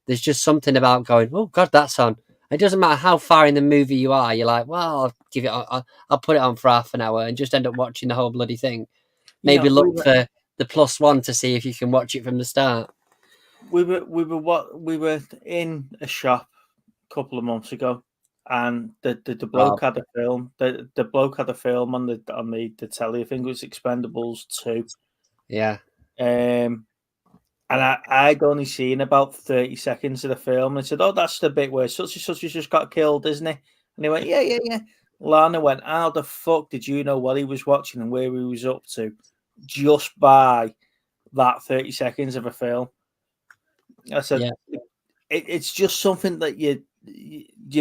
Speaker 4: there's just something about going, oh God, that's on. It doesn't matter how far in the movie you are. You're like, well, I'll give it. I'll put it on for half an hour and just end up watching the whole bloody thing.
Speaker 2: You
Speaker 4: Maybe
Speaker 2: know,
Speaker 4: look for the +1 to see if you can watch it from the start.
Speaker 2: we were in a shop a couple of months ago, and the bloke had a film. The bloke had a film on the telly. I think it was Expendables 2.
Speaker 4: Yeah.
Speaker 2: And I'd only seen about 30 seconds of the film. And I said, "Oh, that's the bit where such and such has just got killed, isn't he?" And he went, "Yeah, yeah, yeah." Lana went, "How the fuck did you know what he was watching and where he was up to just by that 30 seconds of a film?" I said,
Speaker 4: Yeah.
Speaker 2: it's just something that you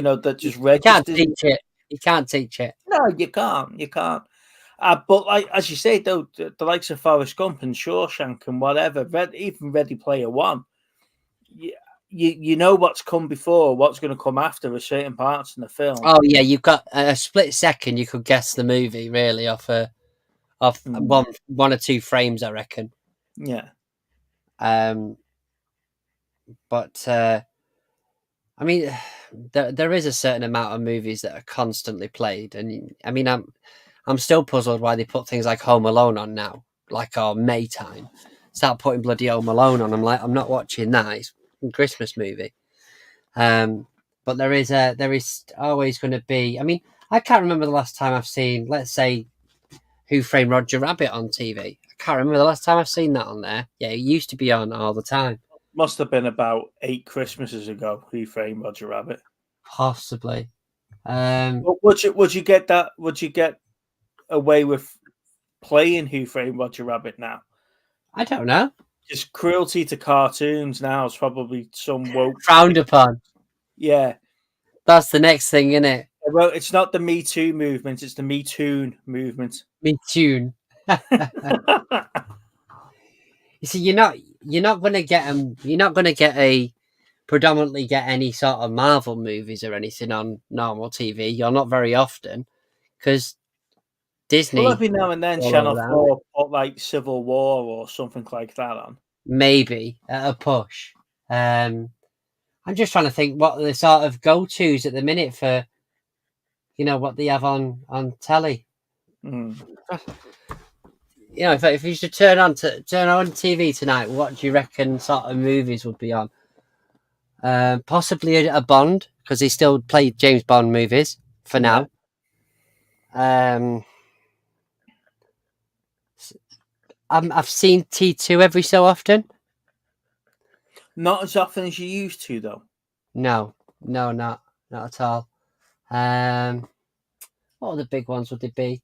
Speaker 2: know, that just
Speaker 4: You can't
Speaker 2: registers.
Speaker 4: teach it. You can't teach it.
Speaker 2: No, you can't. You can't. But like as you say, though, the likes of Forrest Gump and Shawshank and whatever, even Ready Player One, you know what's come before, what's going to come after a certain parts in the film.
Speaker 4: Oh yeah, you've got a split second. You could guess the movie really off one or two frames, I reckon.
Speaker 2: Yeah.
Speaker 4: But I mean, there is a certain amount of movies that are constantly played, and I mean, I'm still puzzled why they put things like Home Alone on now, like our May time. Start putting bloody Home Alone on. I'm like, I'm not watching that. It's a Christmas movie. But there is always going to be. I mean, I can't remember the last time I've seen, let's say, Who Framed Roger Rabbit on TV. I can't remember the last time I've seen that on there. Yeah, it used to be on all the time.
Speaker 2: Must have been about 8 Christmases ago. Who Framed Roger Rabbit?
Speaker 4: Possibly.
Speaker 2: But would you get that? Would you get away with playing Who Framed Roger Rabbit now?
Speaker 4: I don't know.
Speaker 2: Just cruelty to cartoons now is probably some woke
Speaker 4: Frowned upon.
Speaker 2: Yeah,
Speaker 4: that's the next thing, isn't it?
Speaker 2: Well, it's not the Me Too movement; it's the Me Toon movement.
Speaker 4: Me Tune. You see, you're not going to get them. You're not going to predominantly get any sort of Marvel movies or anything on normal TV. You're not very often because Disney.
Speaker 2: Well, every now and then, Channel 4 put like Civil War or something like that on.
Speaker 4: Maybe at a push. I'm just trying to think what the sort of go-tos at the minute for, what they have on telly.
Speaker 2: Mm.
Speaker 4: If you should turn on TV tonight, what do you reckon sort of movies would be on? Possibly a Bond, because he still played James Bond movies for now. I've seen T2 every so often.
Speaker 2: Not as often as you used to, though.
Speaker 4: No, not at all. What other big ones would they be?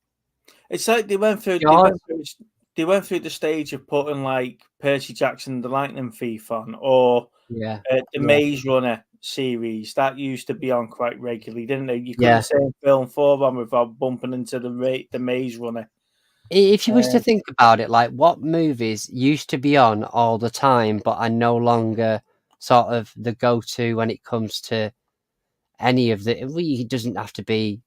Speaker 2: It's like they went through the stage of putting like Percy Jackson and the Lightning Thief on, or the Maze Runner series that used to be on quite regularly, didn't they? You couldn't say film 4 on without bumping into the Maze Runner.
Speaker 4: If you was to think about it, like what movies used to be on all the time, but are no longer sort of the go-to when it comes to any of the. It doesn't have to be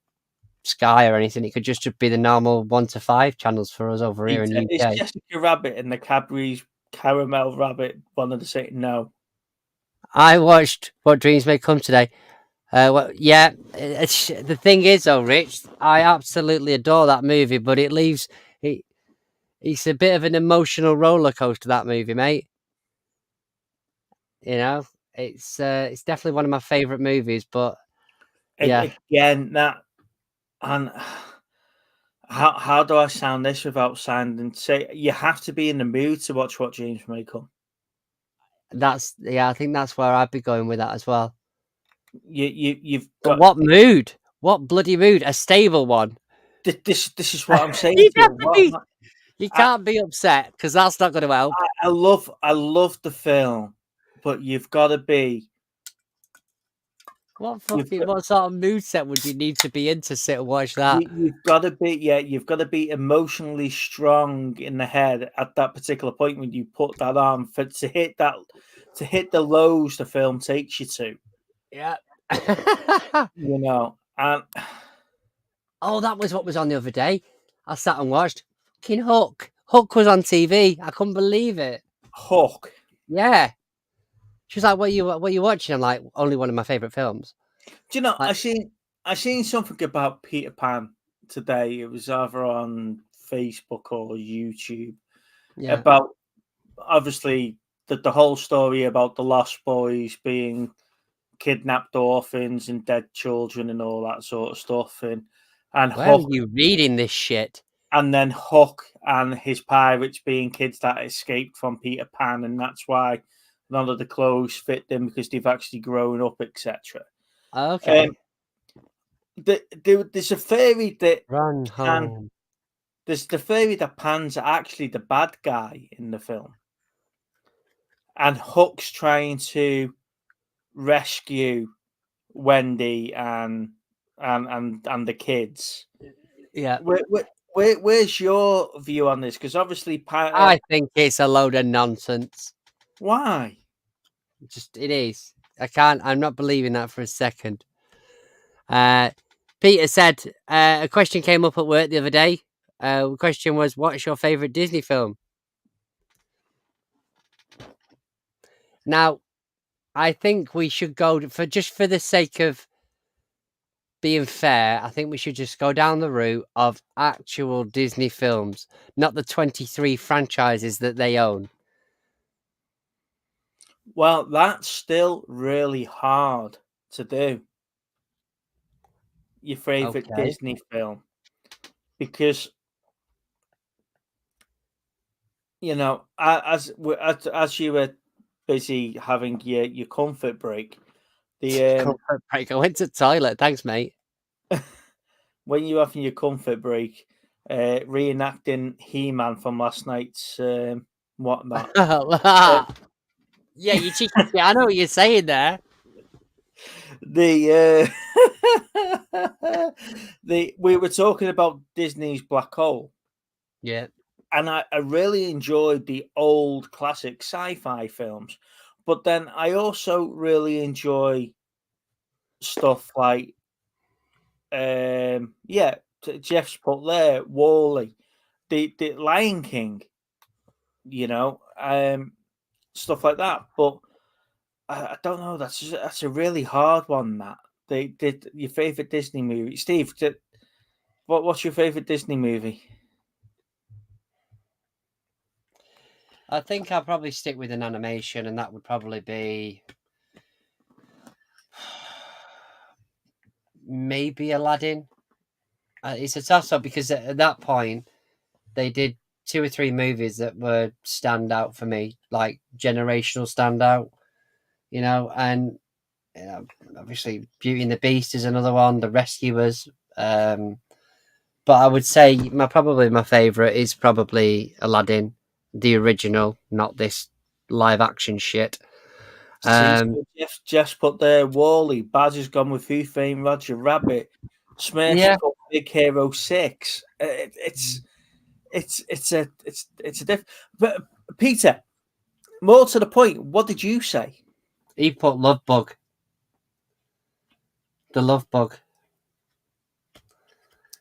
Speaker 4: Sky or anything. It could just be the normal 1 to 5 channels for us over here in
Speaker 2: Peter,
Speaker 4: the
Speaker 2: is
Speaker 4: UK.
Speaker 2: Jessica Rabbit and the Cadbury's Caramel Rabbit one of the same? No.
Speaker 4: I watched What Dreams May Come today. Yeah, the thing is, though, Rich, I absolutely adore that movie, but it's a bit of an emotional roller coaster, that movie, mate. You know, it's definitely one of my favorite movies, but yeah,
Speaker 2: Again, that and how do I sound this without sounding? Say you have to be in the mood to watch What Dreams May Come.
Speaker 4: I think that's where I'd be going with that as well.
Speaker 2: You've
Speaker 4: But
Speaker 2: got
Speaker 4: what mood? What bloody mood? A stable one.
Speaker 2: this is what I'm saying
Speaker 4: You
Speaker 2: to you. What,
Speaker 4: can't be upset because that's not going to help.
Speaker 2: I love the film, but you've got to be.
Speaker 4: What sort of mood set would you need to be in to sit and watch that?
Speaker 2: You've got to be, you've got to be emotionally strong in the head at that particular point when you put that on to hit the lows the film takes you to.
Speaker 4: Yeah.
Speaker 2: You know, and
Speaker 4: Oh, that was what was on the other day. I sat and watched fucking Hook. Hook was on TV. I couldn't believe it.
Speaker 2: Hook.
Speaker 4: Yeah. She was like, what are you watching? I'm like, only one of my favourite films.
Speaker 2: Do you know,
Speaker 4: Like,
Speaker 2: I seen something about Peter Pan today. It was either on Facebook or YouTube
Speaker 4: yeah.
Speaker 2: about obviously the whole story about the Lost Boys being kidnapped orphans and dead children and all that sort of stuff, and
Speaker 4: Where
Speaker 2: Hook,
Speaker 4: are you reading this shit?
Speaker 2: and then Hook and his pirates being kids that escaped from Peter Pan, and that's why none of the clothes fit them because they've actually grown up, etc.
Speaker 4: Okay.
Speaker 2: There's a theory that
Speaker 4: Run
Speaker 2: Pan,
Speaker 4: home.
Speaker 2: there's the theory that Pan's actually the bad guy in the film, and Hook's trying to rescue Wendy and the kids.
Speaker 4: Yeah.
Speaker 2: Where's your view on this? Because obviously,
Speaker 4: I think it's a load of nonsense.
Speaker 2: why?
Speaker 4: It is. I'm not believing that for a second. Peter said, a question came up at work the other day. The question was, what's your favourite Disney film? Now, I think we should go for the sake of being fair. I think we should just go down the route of actual Disney films, not the 23 franchises that they own.
Speaker 2: Well, that's still really hard to do. Your favorite
Speaker 4: Okay.
Speaker 2: Disney film, because you know, as you were busy having your comfort break, the
Speaker 4: Comfort break. I went to the toilet. Thanks, mate.
Speaker 2: when you're having your comfort break, reenacting He-Man from last night's whatnot.
Speaker 4: Yeah, you cheeky shit. I know what you're saying there.
Speaker 2: The we were talking about Disney's Black Hole.
Speaker 4: Yeah.
Speaker 2: And I really enjoyed the old classic sci-fi films, but then I also really enjoy stuff like Jeff's put there, Wall-E, the Lion King, you know, stuff like that. But I don't know. That's a really hard one. That they did your favorite Disney movie, Steve. What's your favorite Disney movie?
Speaker 4: I think I'll probably stick with an animation, and that would probably be maybe Aladdin. It's a toss-up because at that point they did 2 or 3 movies that were standout for me, like generational standout, you know, and you know, obviously Beauty and the Beast is another one, The Rescuers. But I would say my favourite is probably Aladdin, the original, not this live action shit.
Speaker 2: Jeff's put there, Wall-E, Baz has gone with Who Framed Roger Rabbit, Smurfs
Speaker 4: Yeah.
Speaker 2: put Big Hero 6. It's a diff. But Peter, more to the point, what did you say?
Speaker 4: He put Love Bug. The Love Bug.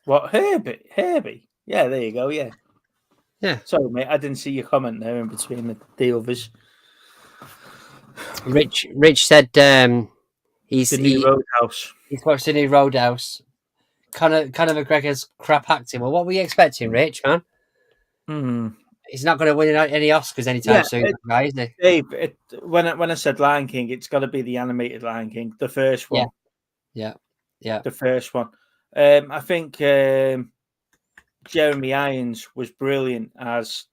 Speaker 2: What, Herbie? Herbie? Yeah, there you go. Yeah.
Speaker 4: Yeah.
Speaker 2: Sorry, mate. I didn't see your comment there in between the others.
Speaker 4: Rich said he's
Speaker 2: The new Roadhouse.
Speaker 4: he's watched the new Roadhouse. Conor McGregor's crap acting. Well, what were you expecting, Rich, man?
Speaker 2: Hmm.
Speaker 4: He's not going to win any Oscars anytime soon, right? Is he?
Speaker 2: Dave, when I said Lion King, it's got to be the animated Lion King, the first one.
Speaker 4: Yeah.
Speaker 2: The first one. I think Jeremy Irons was brilliant as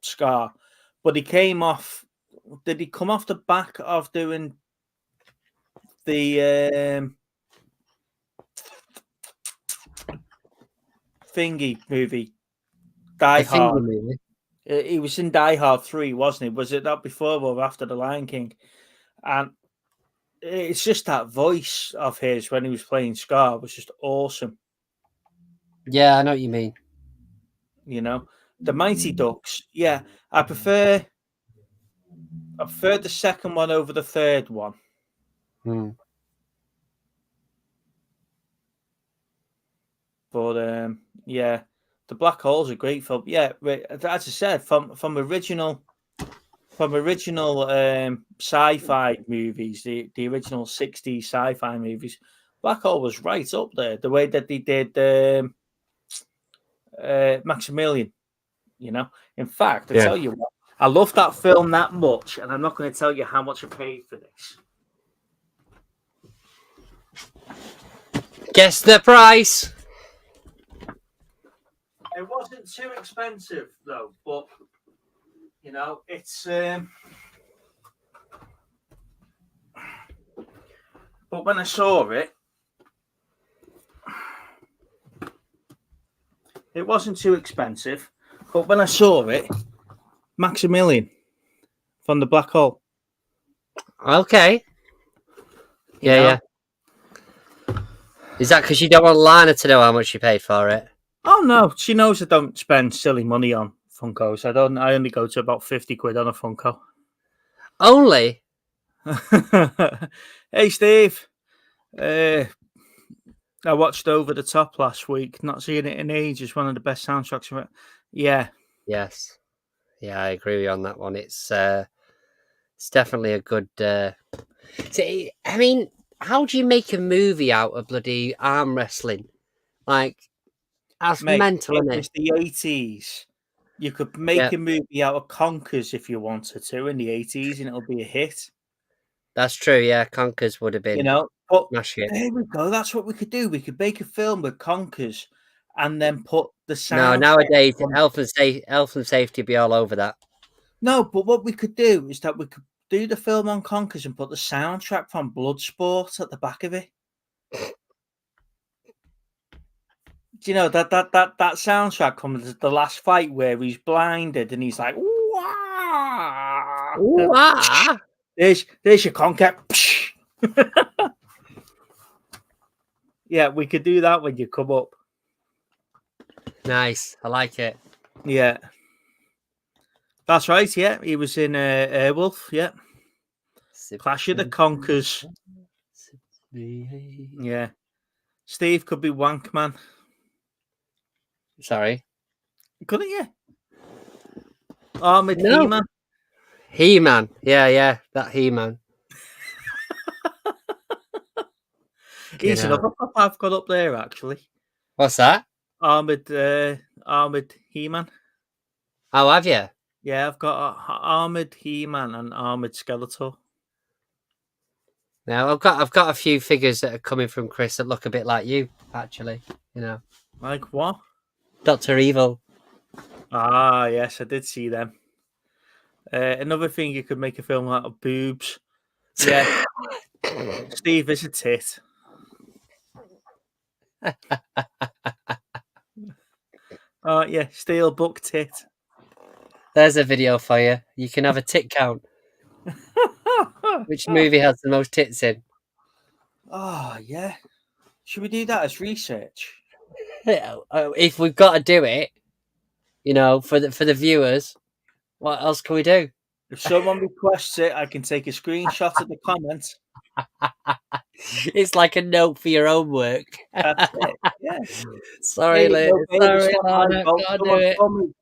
Speaker 2: Scar, but he came off. Did he come off the back of doing the thingy movie, Die Hard?
Speaker 4: Movie.
Speaker 2: He was in Die Hard 3, wasn't he? Was it that before or after the Lion King? And it's just that voice of his when he was playing Scar was just awesome.
Speaker 4: Yeah, I know what you mean.
Speaker 2: You know, the Mighty Ducks. Yeah, I prefer the second one over the third one. But yeah, the Black Hole's a great film. Yeah, as I said, from original sci-fi movies, the original 60s sci-fi movies, Black Hole was right up there. The way that they did Maximilian, In fact, I tell you what, I love that film that much, and I'm not going to tell you how much I paid for this.
Speaker 4: Guess the price.
Speaker 2: It wasn't too expensive though, but it's. But when I saw it, it wasn't too expensive. But when I saw it, Maximilian from the Black Hole.
Speaker 4: Okay. Yeah. Is that because you don't want Lana to know how much you paid for it?
Speaker 2: Oh no, she knows I don't spend silly money on Funkos. I only go to about 50 quid on a Funko.
Speaker 4: Only?
Speaker 2: Hey Steve. I watched Over the Top last week. Not seeing it in ages. One of the best soundtracks. Yeah.
Speaker 4: Yes. Yeah, I agree with you on that one. It's definitely a good. I mean, how do you make a movie out of bloody arm wrestling? Like, that's mental, isn't it?
Speaker 2: It's the 80s. You could make a movie out of Conkers if you wanted to in the 80s, and it'll be a hit.
Speaker 4: That's true. Yeah, Conkers would have been.
Speaker 2: But
Speaker 4: smash it.
Speaker 2: there we go. That's what we could do. We could make a film with Conkers, and then put the sound.
Speaker 4: No, nowadays health and safety be all over that.
Speaker 2: No, but what we could do is that we could do the film on Conkers and put the soundtrack from Bloodsport at the back of it. Do you know that soundtrack comes at the last fight where he's blinded and he's like, "Wah!"
Speaker 4: Wah!
Speaker 2: There's your Conker. Yeah, we could do that when you come up.
Speaker 4: Nice, I like it.
Speaker 2: Yeah, that's right. Yeah, he was in Airwolf. Yeah, Clash of the Conkers. Yeah, Steve could be Wankman.
Speaker 4: Sorry,
Speaker 2: couldn't you? Armored He-Man.
Speaker 4: He-Man. Yeah, that He-Man.
Speaker 2: He's another pop I've got up there actually.
Speaker 4: What's that?
Speaker 2: Armored He-Man.
Speaker 4: Oh, have you?
Speaker 2: Yeah, I've got Armored He-Man and Armored Skeletor.
Speaker 4: Now I've got a few figures that are coming from Chris that look a bit like you, actually.
Speaker 2: Like what?
Speaker 4: Dr. Evil.
Speaker 2: Ah, yes, I did see them. Another thing you could make a film out of boobs. Yeah, Steve is a tit. Oh yeah, Steelbook tit.
Speaker 4: There's a video for you. You can have a tit count. Which movie has the most tits in?
Speaker 2: Oh yeah. Should we do that as research?
Speaker 4: If we've got to do it, for the viewers, what else can we do?
Speaker 2: If someone requests it, I can take a screenshot of the comments.
Speaker 4: It's like a note for your own work.
Speaker 2: That's it. Yeah.
Speaker 4: Sorry,
Speaker 2: Hey,
Speaker 4: Liz.
Speaker 2: no, babe,
Speaker 4: Sorry,
Speaker 2: it's not my
Speaker 4: Lorna.
Speaker 2: fault.
Speaker 4: Can't do
Speaker 2: Someone's
Speaker 4: it.
Speaker 2: told me.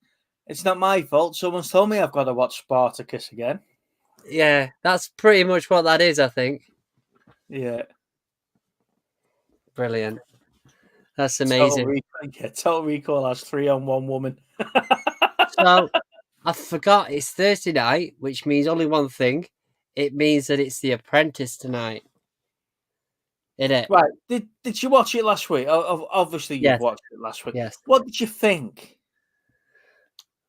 Speaker 2: It's not my fault. Someone's told me I've got to watch Spartacus again.
Speaker 4: Yeah, that's pretty much what that is, I think.
Speaker 2: Yeah.
Speaker 4: Brilliant. That's
Speaker 2: Total
Speaker 4: amazing.
Speaker 2: Recall, yeah, Total Recall has 3 on 1 woman.
Speaker 4: So, I forgot it's Thursday night, which means only one thing. It means that it's The Apprentice tonight. Isn't it?
Speaker 2: Right. Did you watch it last week? Obviously, you've
Speaker 4: Yes.
Speaker 2: watched it last week.
Speaker 4: Yes.
Speaker 2: What did you think?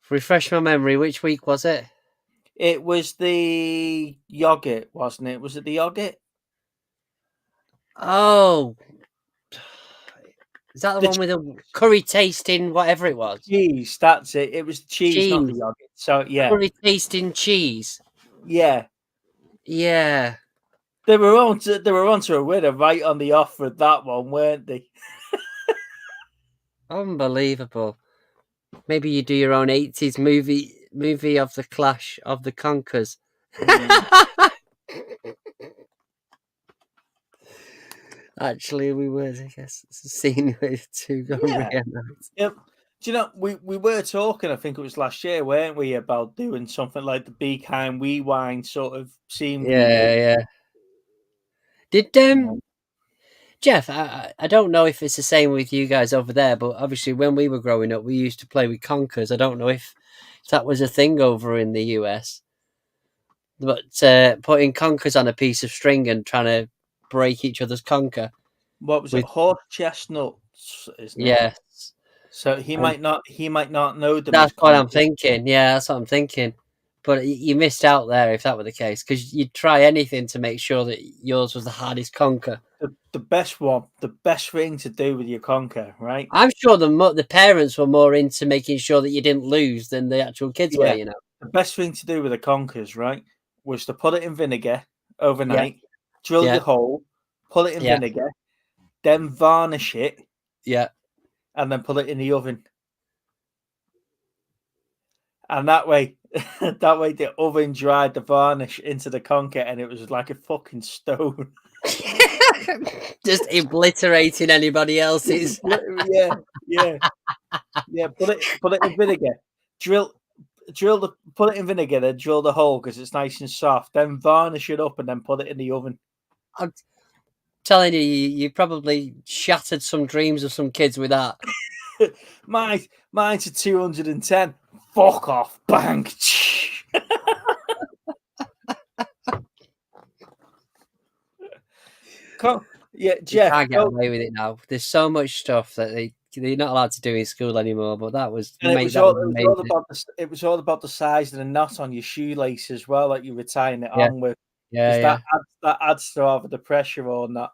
Speaker 4: Refresh my memory. Which week was it?
Speaker 2: It was the yogurt, wasn't it? Was it the yogurt?
Speaker 4: Oh, is that the
Speaker 2: The
Speaker 4: one with the curry tasting whatever it was?
Speaker 2: cheese. That's it. It was the cheese, not the
Speaker 4: Cheese.
Speaker 2: yogurt. So yeah,
Speaker 4: Curry tasting cheese.
Speaker 2: yeah.
Speaker 4: Yeah.
Speaker 2: They were on to a winner right on the off with that one, weren't they?
Speaker 4: Unbelievable. Maybe you do your own 80s movie of the Clash of the Conkers. Actually, we were, I guess, it's a scene with two
Speaker 2: Yeah.
Speaker 4: reenacts.
Speaker 2: Yep. Do you know we were talking? I think it was last year, weren't we, about doing something like the Be Kind We Wine sort of scene
Speaker 4: Yeah, yeah. Did Jeff? I don't know if it's the same with you guys over there, but obviously when we were growing up, we used to play with conkers. I don't know if that was a thing over in the US, but putting conkers on a piece of string and trying to break each other's conker.
Speaker 2: What was it?
Speaker 4: With
Speaker 2: Horse chestnuts, isn't it?
Speaker 4: yes,
Speaker 2: So he
Speaker 4: Um,
Speaker 2: might not know them as
Speaker 4: that's what I'm
Speaker 2: conkers.
Speaker 4: thinking. Yeah, that's what I'm thinking. But you missed out there if that were the case, because you'd try anything to make sure that yours was the hardest conker.
Speaker 2: The best one, the best thing to do with your conker, right?
Speaker 4: I'm sure the parents were more into making sure that you didn't lose than the actual kids were.
Speaker 2: Yeah.
Speaker 4: You know.
Speaker 2: The best thing to do with the conkers, right, was to put it in vinegar
Speaker 4: Yeah.
Speaker 2: overnight, drill
Speaker 4: Yeah.
Speaker 2: your hole, put it in
Speaker 4: Yeah.
Speaker 2: vinegar, then varnish it,
Speaker 4: Yeah.
Speaker 2: and then put it in the oven. And that way, the oven dried the varnish into the conker, and it was like a fucking stone.
Speaker 4: Just obliterating anybody else's.
Speaker 2: Yeah. Put it in vinegar. Put it in vinegar, then drill the hole because it's nice and soft. Then varnish it up and then put it in the oven.
Speaker 4: I'm telling you, you probably shattered some dreams of some kids with that.
Speaker 2: Mine's a 210. Fuck off. Bang. Yeah,
Speaker 4: You
Speaker 2: Jeff.
Speaker 4: can't get away with it now. There's so much stuff that they're not allowed to do in school anymore. But that was
Speaker 2: It was all about the size of the knot on your shoelace as well, that you were tying it on with.
Speaker 4: Yeah,
Speaker 2: Because that adds to either the pressure or not.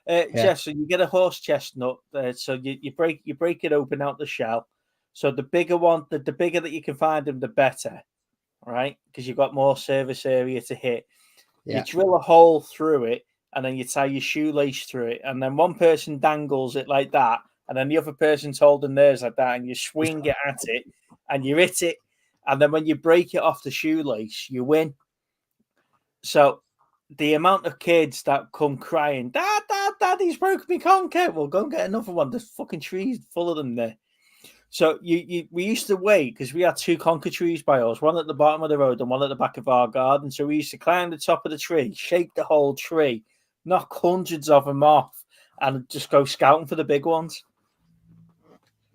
Speaker 4: Yeah.
Speaker 2: Jeff, so you get a horse chestnut. So you break it open out the shell. So the bigger one, the bigger that you can find them, the better, right? Because you've got more surface area to hit.
Speaker 4: Yeah.
Speaker 2: You drill a hole through it, and then you tie your shoelace through it, and then one person dangles it like that, and then the other person's holding theirs like that, and you swing it at it, and you hit it, and then when you break it off the shoelace, you win. So the amount of kids that come crying, Daddy's broke me conker. Well, go and get another one. There's fucking trees full of them there. So we used to wait because we had 2 conker trees by us, one at the bottom of the road and one at the back of our garden. So we used to climb the top of the tree, shake the whole tree, knock hundreds of them off, and just go scouting for the big ones.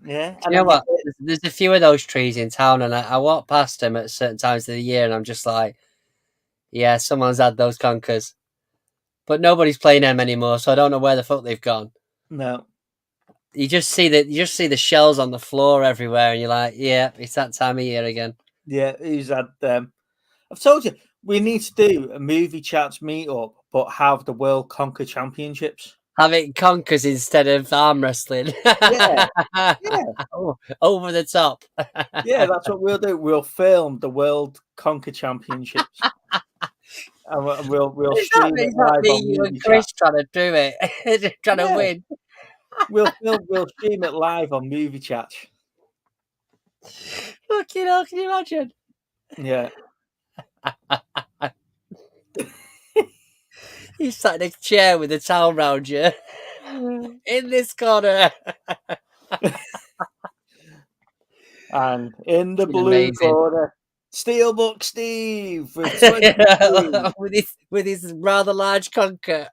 Speaker 2: Yeah.
Speaker 4: You know what? There's a few of those trees in town, and I walk past them at certain times of the year, and I'm just like, yeah, someone's had those conkers. But nobody's playing them anymore, so I don't know where the fuck they've gone.
Speaker 2: No.
Speaker 4: You just see the shells on the floor everywhere, and you're like, yeah, it's that time of year again.
Speaker 2: Yeah, who's had I've told you we need to do a movie chats meet up, but have the World Conker Championships.
Speaker 4: Having conkers instead of arm wrestling.
Speaker 2: Yeah.
Speaker 4: Oh, over the top.
Speaker 2: Yeah, that's what we'll do. We'll film the World Conker Championships. And we'll stream it live on
Speaker 4: you
Speaker 2: movie
Speaker 4: and Chris
Speaker 2: chat.
Speaker 4: trying to do it, trying to win.
Speaker 2: We'll stream it live on movie chat.
Speaker 4: Fucking hell, can you imagine?
Speaker 2: Yeah.
Speaker 4: You sat in a chair with a towel round you. In this corner.
Speaker 2: And in the
Speaker 4: It's
Speaker 2: blue
Speaker 4: amazing.
Speaker 2: corner, Steelbook Steve with 23.
Speaker 4: with his rather large conker.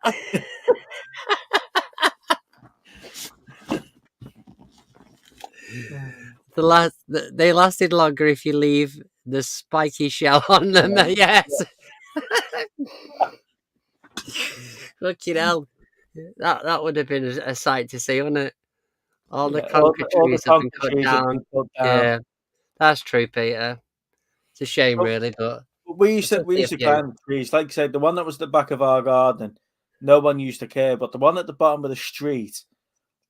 Speaker 4: They lasted longer if you leave the spiky shell on them. Yes. Fucking hell. That would have been a sight to see, wouldn't it? All the
Speaker 2: All
Speaker 4: conker
Speaker 2: the
Speaker 4: trees have been
Speaker 2: conker
Speaker 4: cut
Speaker 2: trees have
Speaker 4: down.
Speaker 2: been cut down.
Speaker 4: Yeah, that's true, Peter. It's a shame,
Speaker 2: Oh,
Speaker 4: really, but
Speaker 2: We used
Speaker 4: still see a
Speaker 2: to
Speaker 4: few.
Speaker 2: climb the trees. Like I said, the one that was at the back of our garden, no one used to care. But the one at the bottom of the street,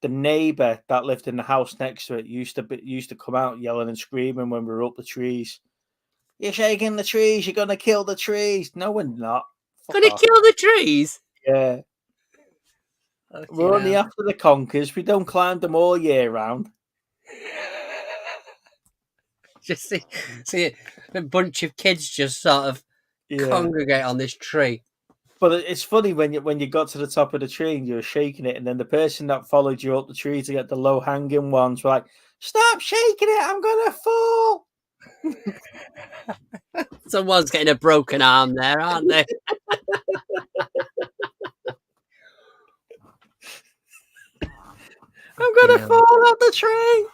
Speaker 2: the neighbour that lived in the house next to it used to come out yelling and screaming when we were up the trees. You're shaking the trees. You're gonna kill the trees. No, we're not. Fuck
Speaker 4: Gonna
Speaker 2: off.
Speaker 4: kill the trees.
Speaker 2: Yeah, we're only after the conkers. We don't climb them all year round.
Speaker 4: Just see a bunch of kids just sort of congregate on this tree.
Speaker 2: But it's funny when you got to the top of the tree and you were shaking it, and then the person that followed you up the tree to get the low hanging ones were like, "Stop shaking it! I'm gonna fall."
Speaker 4: Someone's getting a broken arm there, aren't they?
Speaker 2: I'm gonna fall out the tree.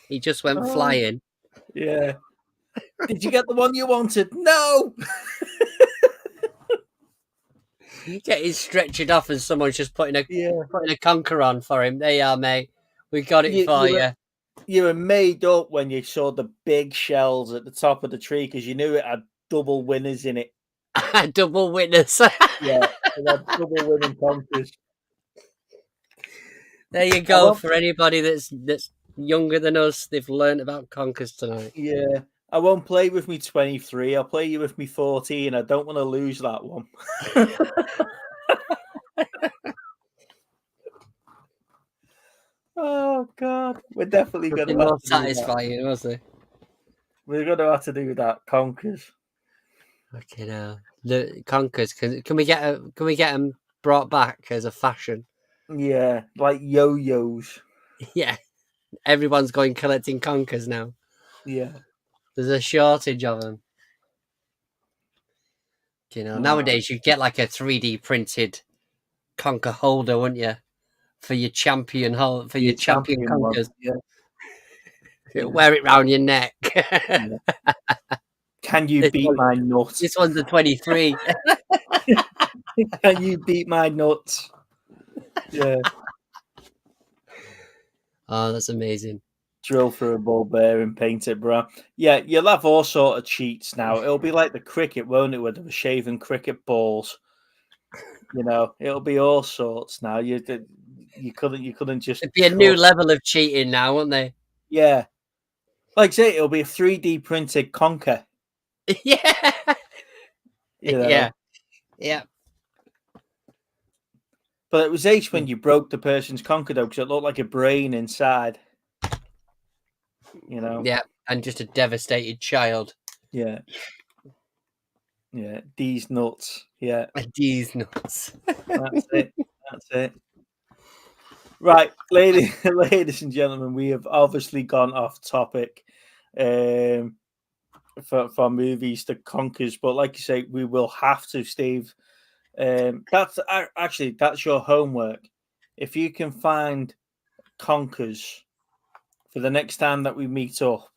Speaker 4: He just went flying.
Speaker 2: Yeah. Did you get the one you wanted? No.
Speaker 4: Getting stretched off, and someone's just putting a conker on for him. There you are, mate. We got it for you.
Speaker 2: You were made up when you saw the big shells at the top of the tree because you knew it had double winners in it.
Speaker 4: Double winners.
Speaker 2: Yeah, it had double winning conkers.
Speaker 4: There you go. For anybody that's younger than us, they've learned about conkers tonight.
Speaker 2: Yeah. I won't play with me 23. I'll play you with me 14. I don't want to lose that one. Oh God, we're definitely going to
Speaker 4: more satisfying, was it?
Speaker 2: We're going to have to do that. Conkers.
Speaker 4: Okay, now the conkers. Can we get them brought back as a fashion?
Speaker 2: Yeah, like yo-yos.
Speaker 4: Yeah, everyone's going collecting conkers now.
Speaker 2: Yeah,
Speaker 4: there's a shortage of them. You know, nowadays you get like a 3D printed conker holder, wouldn't you? For your champion champion conkers.
Speaker 2: Yeah.
Speaker 4: Wear it round your neck.
Speaker 2: Yeah. Can you beat my nuts?
Speaker 4: This one's a 23.
Speaker 2: Can you beat my nuts? Yeah.
Speaker 4: Oh, that's amazing.
Speaker 2: Drill through a ball bearing, paint it, bro. Yeah, you'll have all sort of cheats now. It'll be like the cricket, won't it? Where they were shaving cricket balls. You know, it'll be all sorts now. You couldn't just.
Speaker 4: It'd be a new level of cheating now, wouldn't they?
Speaker 2: Yeah, like I say, it'll be a 3D printed conker.
Speaker 4: Yeah.
Speaker 2: You know?
Speaker 4: Yeah.
Speaker 2: But it was ace when you broke the person's conker though, because it looked like a brain inside. You know.
Speaker 4: Yeah, and just a devastated child.
Speaker 2: Yeah. Yeah, these nuts. Yeah.
Speaker 4: These nuts.
Speaker 2: That's it. That's it. Right, ladies and gentlemen, we have obviously gone off topic for movies to conkers, but like you say, we will have to, Steve. That's your homework. If you can find conkers for the next time that we meet up,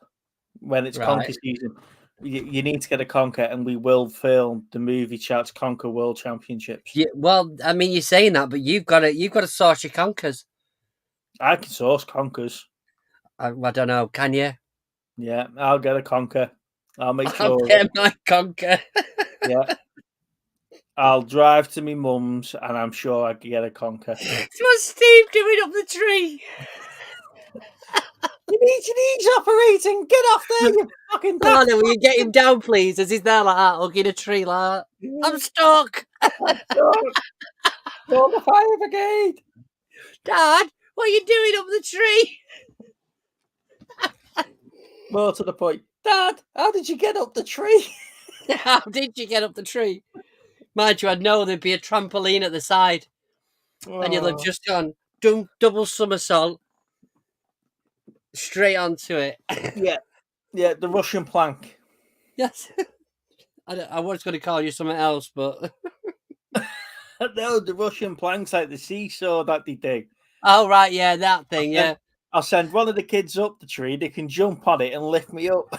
Speaker 2: when it's conker season, you need to get a conker, and we will film the movie chats Conker World Championships.
Speaker 4: Yeah, well, I mean, you're saying that, but you've got to source your conkers.
Speaker 2: I can source conkers.
Speaker 4: I don't know. Can you?
Speaker 2: Yeah, I'll get a conker. I'll make sure.
Speaker 4: I'll get my conker.
Speaker 2: Yeah. I'll drive to my mum's, and I'm sure I can get a conker.
Speaker 4: It's what Steve doing up the tree.
Speaker 2: You need operating. Get off there, you fucking
Speaker 4: Darling, will you get him down, please? As he's there like that, hugging a tree like that. I'm stuck.
Speaker 2: Call the fire brigade.
Speaker 4: Dad, what are you doing up the tree?
Speaker 2: More to the point. Dad, how did you get up the tree?
Speaker 4: How did you get up the tree? Mind you, I know there'd be a trampoline at the side, and you'll have
Speaker 2: Oh,
Speaker 4: just gone double somersault straight onto it.
Speaker 2: yeah, the Russian plank.
Speaker 4: Yes. I was going to call you something else, but
Speaker 2: No, the Russian plank's like the seesaw that they do.
Speaker 4: oh right, yeah, that thing, yeah.
Speaker 2: I'll send one of the kids up the tree. They can jump on it and lift me up.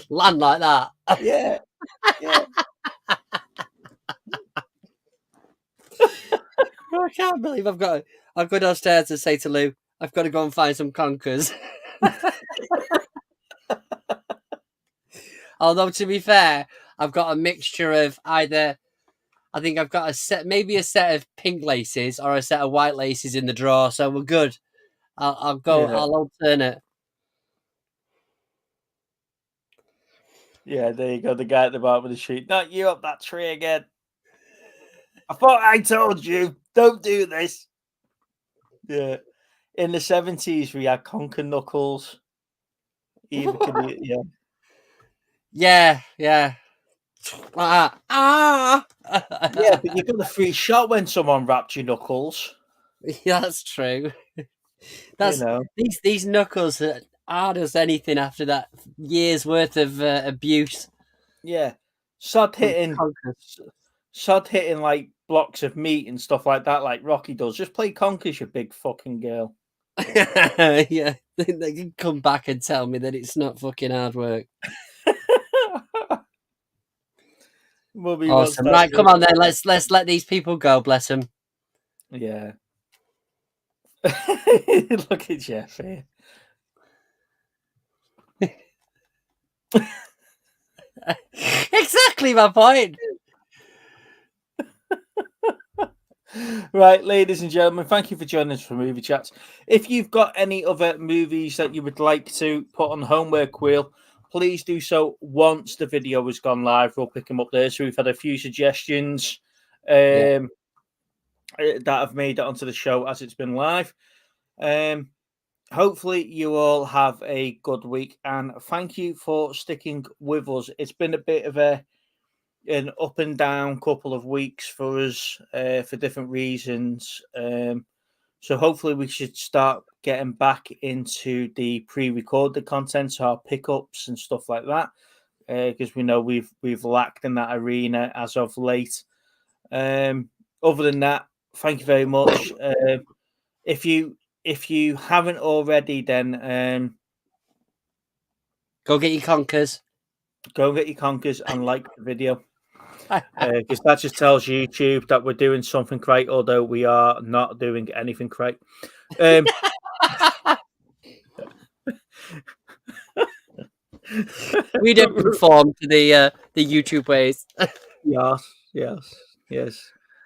Speaker 4: Land like that.
Speaker 2: Yeah, yeah.
Speaker 4: I can't believe I've got downstairs to say to Lou, I've got to go and find some conkers. Although to be fair, I've got a mixture of either. I think I've got maybe a set of pink laces or a set of white laces in the drawer, so we're good. I'll go.
Speaker 2: Yeah.
Speaker 4: I'll alternate.
Speaker 2: Yeah, there you go. The guy at the bottom of the sheet. Not you up that tree again. I thought I told you, don't do this. Yeah. In the 70s, we had conker knuckles. Yeah.
Speaker 4: Yeah.
Speaker 2: Yeah, but you got a free shot when someone wrapped your knuckles.
Speaker 4: Yeah, that's true. That's
Speaker 2: You know.
Speaker 4: these knuckles are hard as anything after that year's worth of abuse.
Speaker 2: Yeah. Sod hitting like blocks of meat and stuff like that, like Rocky does. Just play conkers, you big fucking girl.
Speaker 4: Yeah, they can come back and tell me that it's not fucking hard work. Awesome. Right, come on then. Let's let these people go. Bless them.
Speaker 2: Yeah. Look at Jeff here.
Speaker 4: Exactly my point.
Speaker 2: Right, ladies and gentlemen, thank you for joining us for Movie Chats. If you've got any other movies that you would like to put on the homework wheel, please do so once the video has gone live. We'll pick them up there. So we've had a few suggestions that have made it onto the show as it's been live. Hopefully you all have a good week, and thank you for sticking with us. It's been a bit of an up and down couple of weeks for us for different reasons. So hopefully we should start getting back into the pre-recorded content, so our pickups and stuff like that, because we know we've lacked in that arena as of late. Other than that, thank you very much. If you haven't already, then
Speaker 4: go get your conkers.
Speaker 2: Go get your conkers and like the video. Because that just tells YouTube that we're doing something right, although we are not doing anything right.
Speaker 4: We didn't conform to the YouTube ways.
Speaker 2: Yes.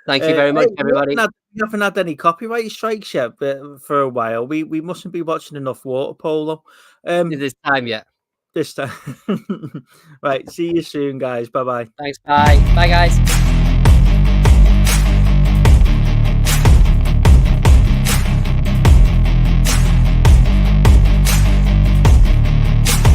Speaker 4: Thank you very much, everybody.
Speaker 2: We haven't had any copyright strikes yet, but for a while we mustn't be watching enough water polo.
Speaker 4: This time yet.
Speaker 2: This time. Right. See you soon, guys. Bye-bye.
Speaker 4: Thanks. Bye. Bye, guys.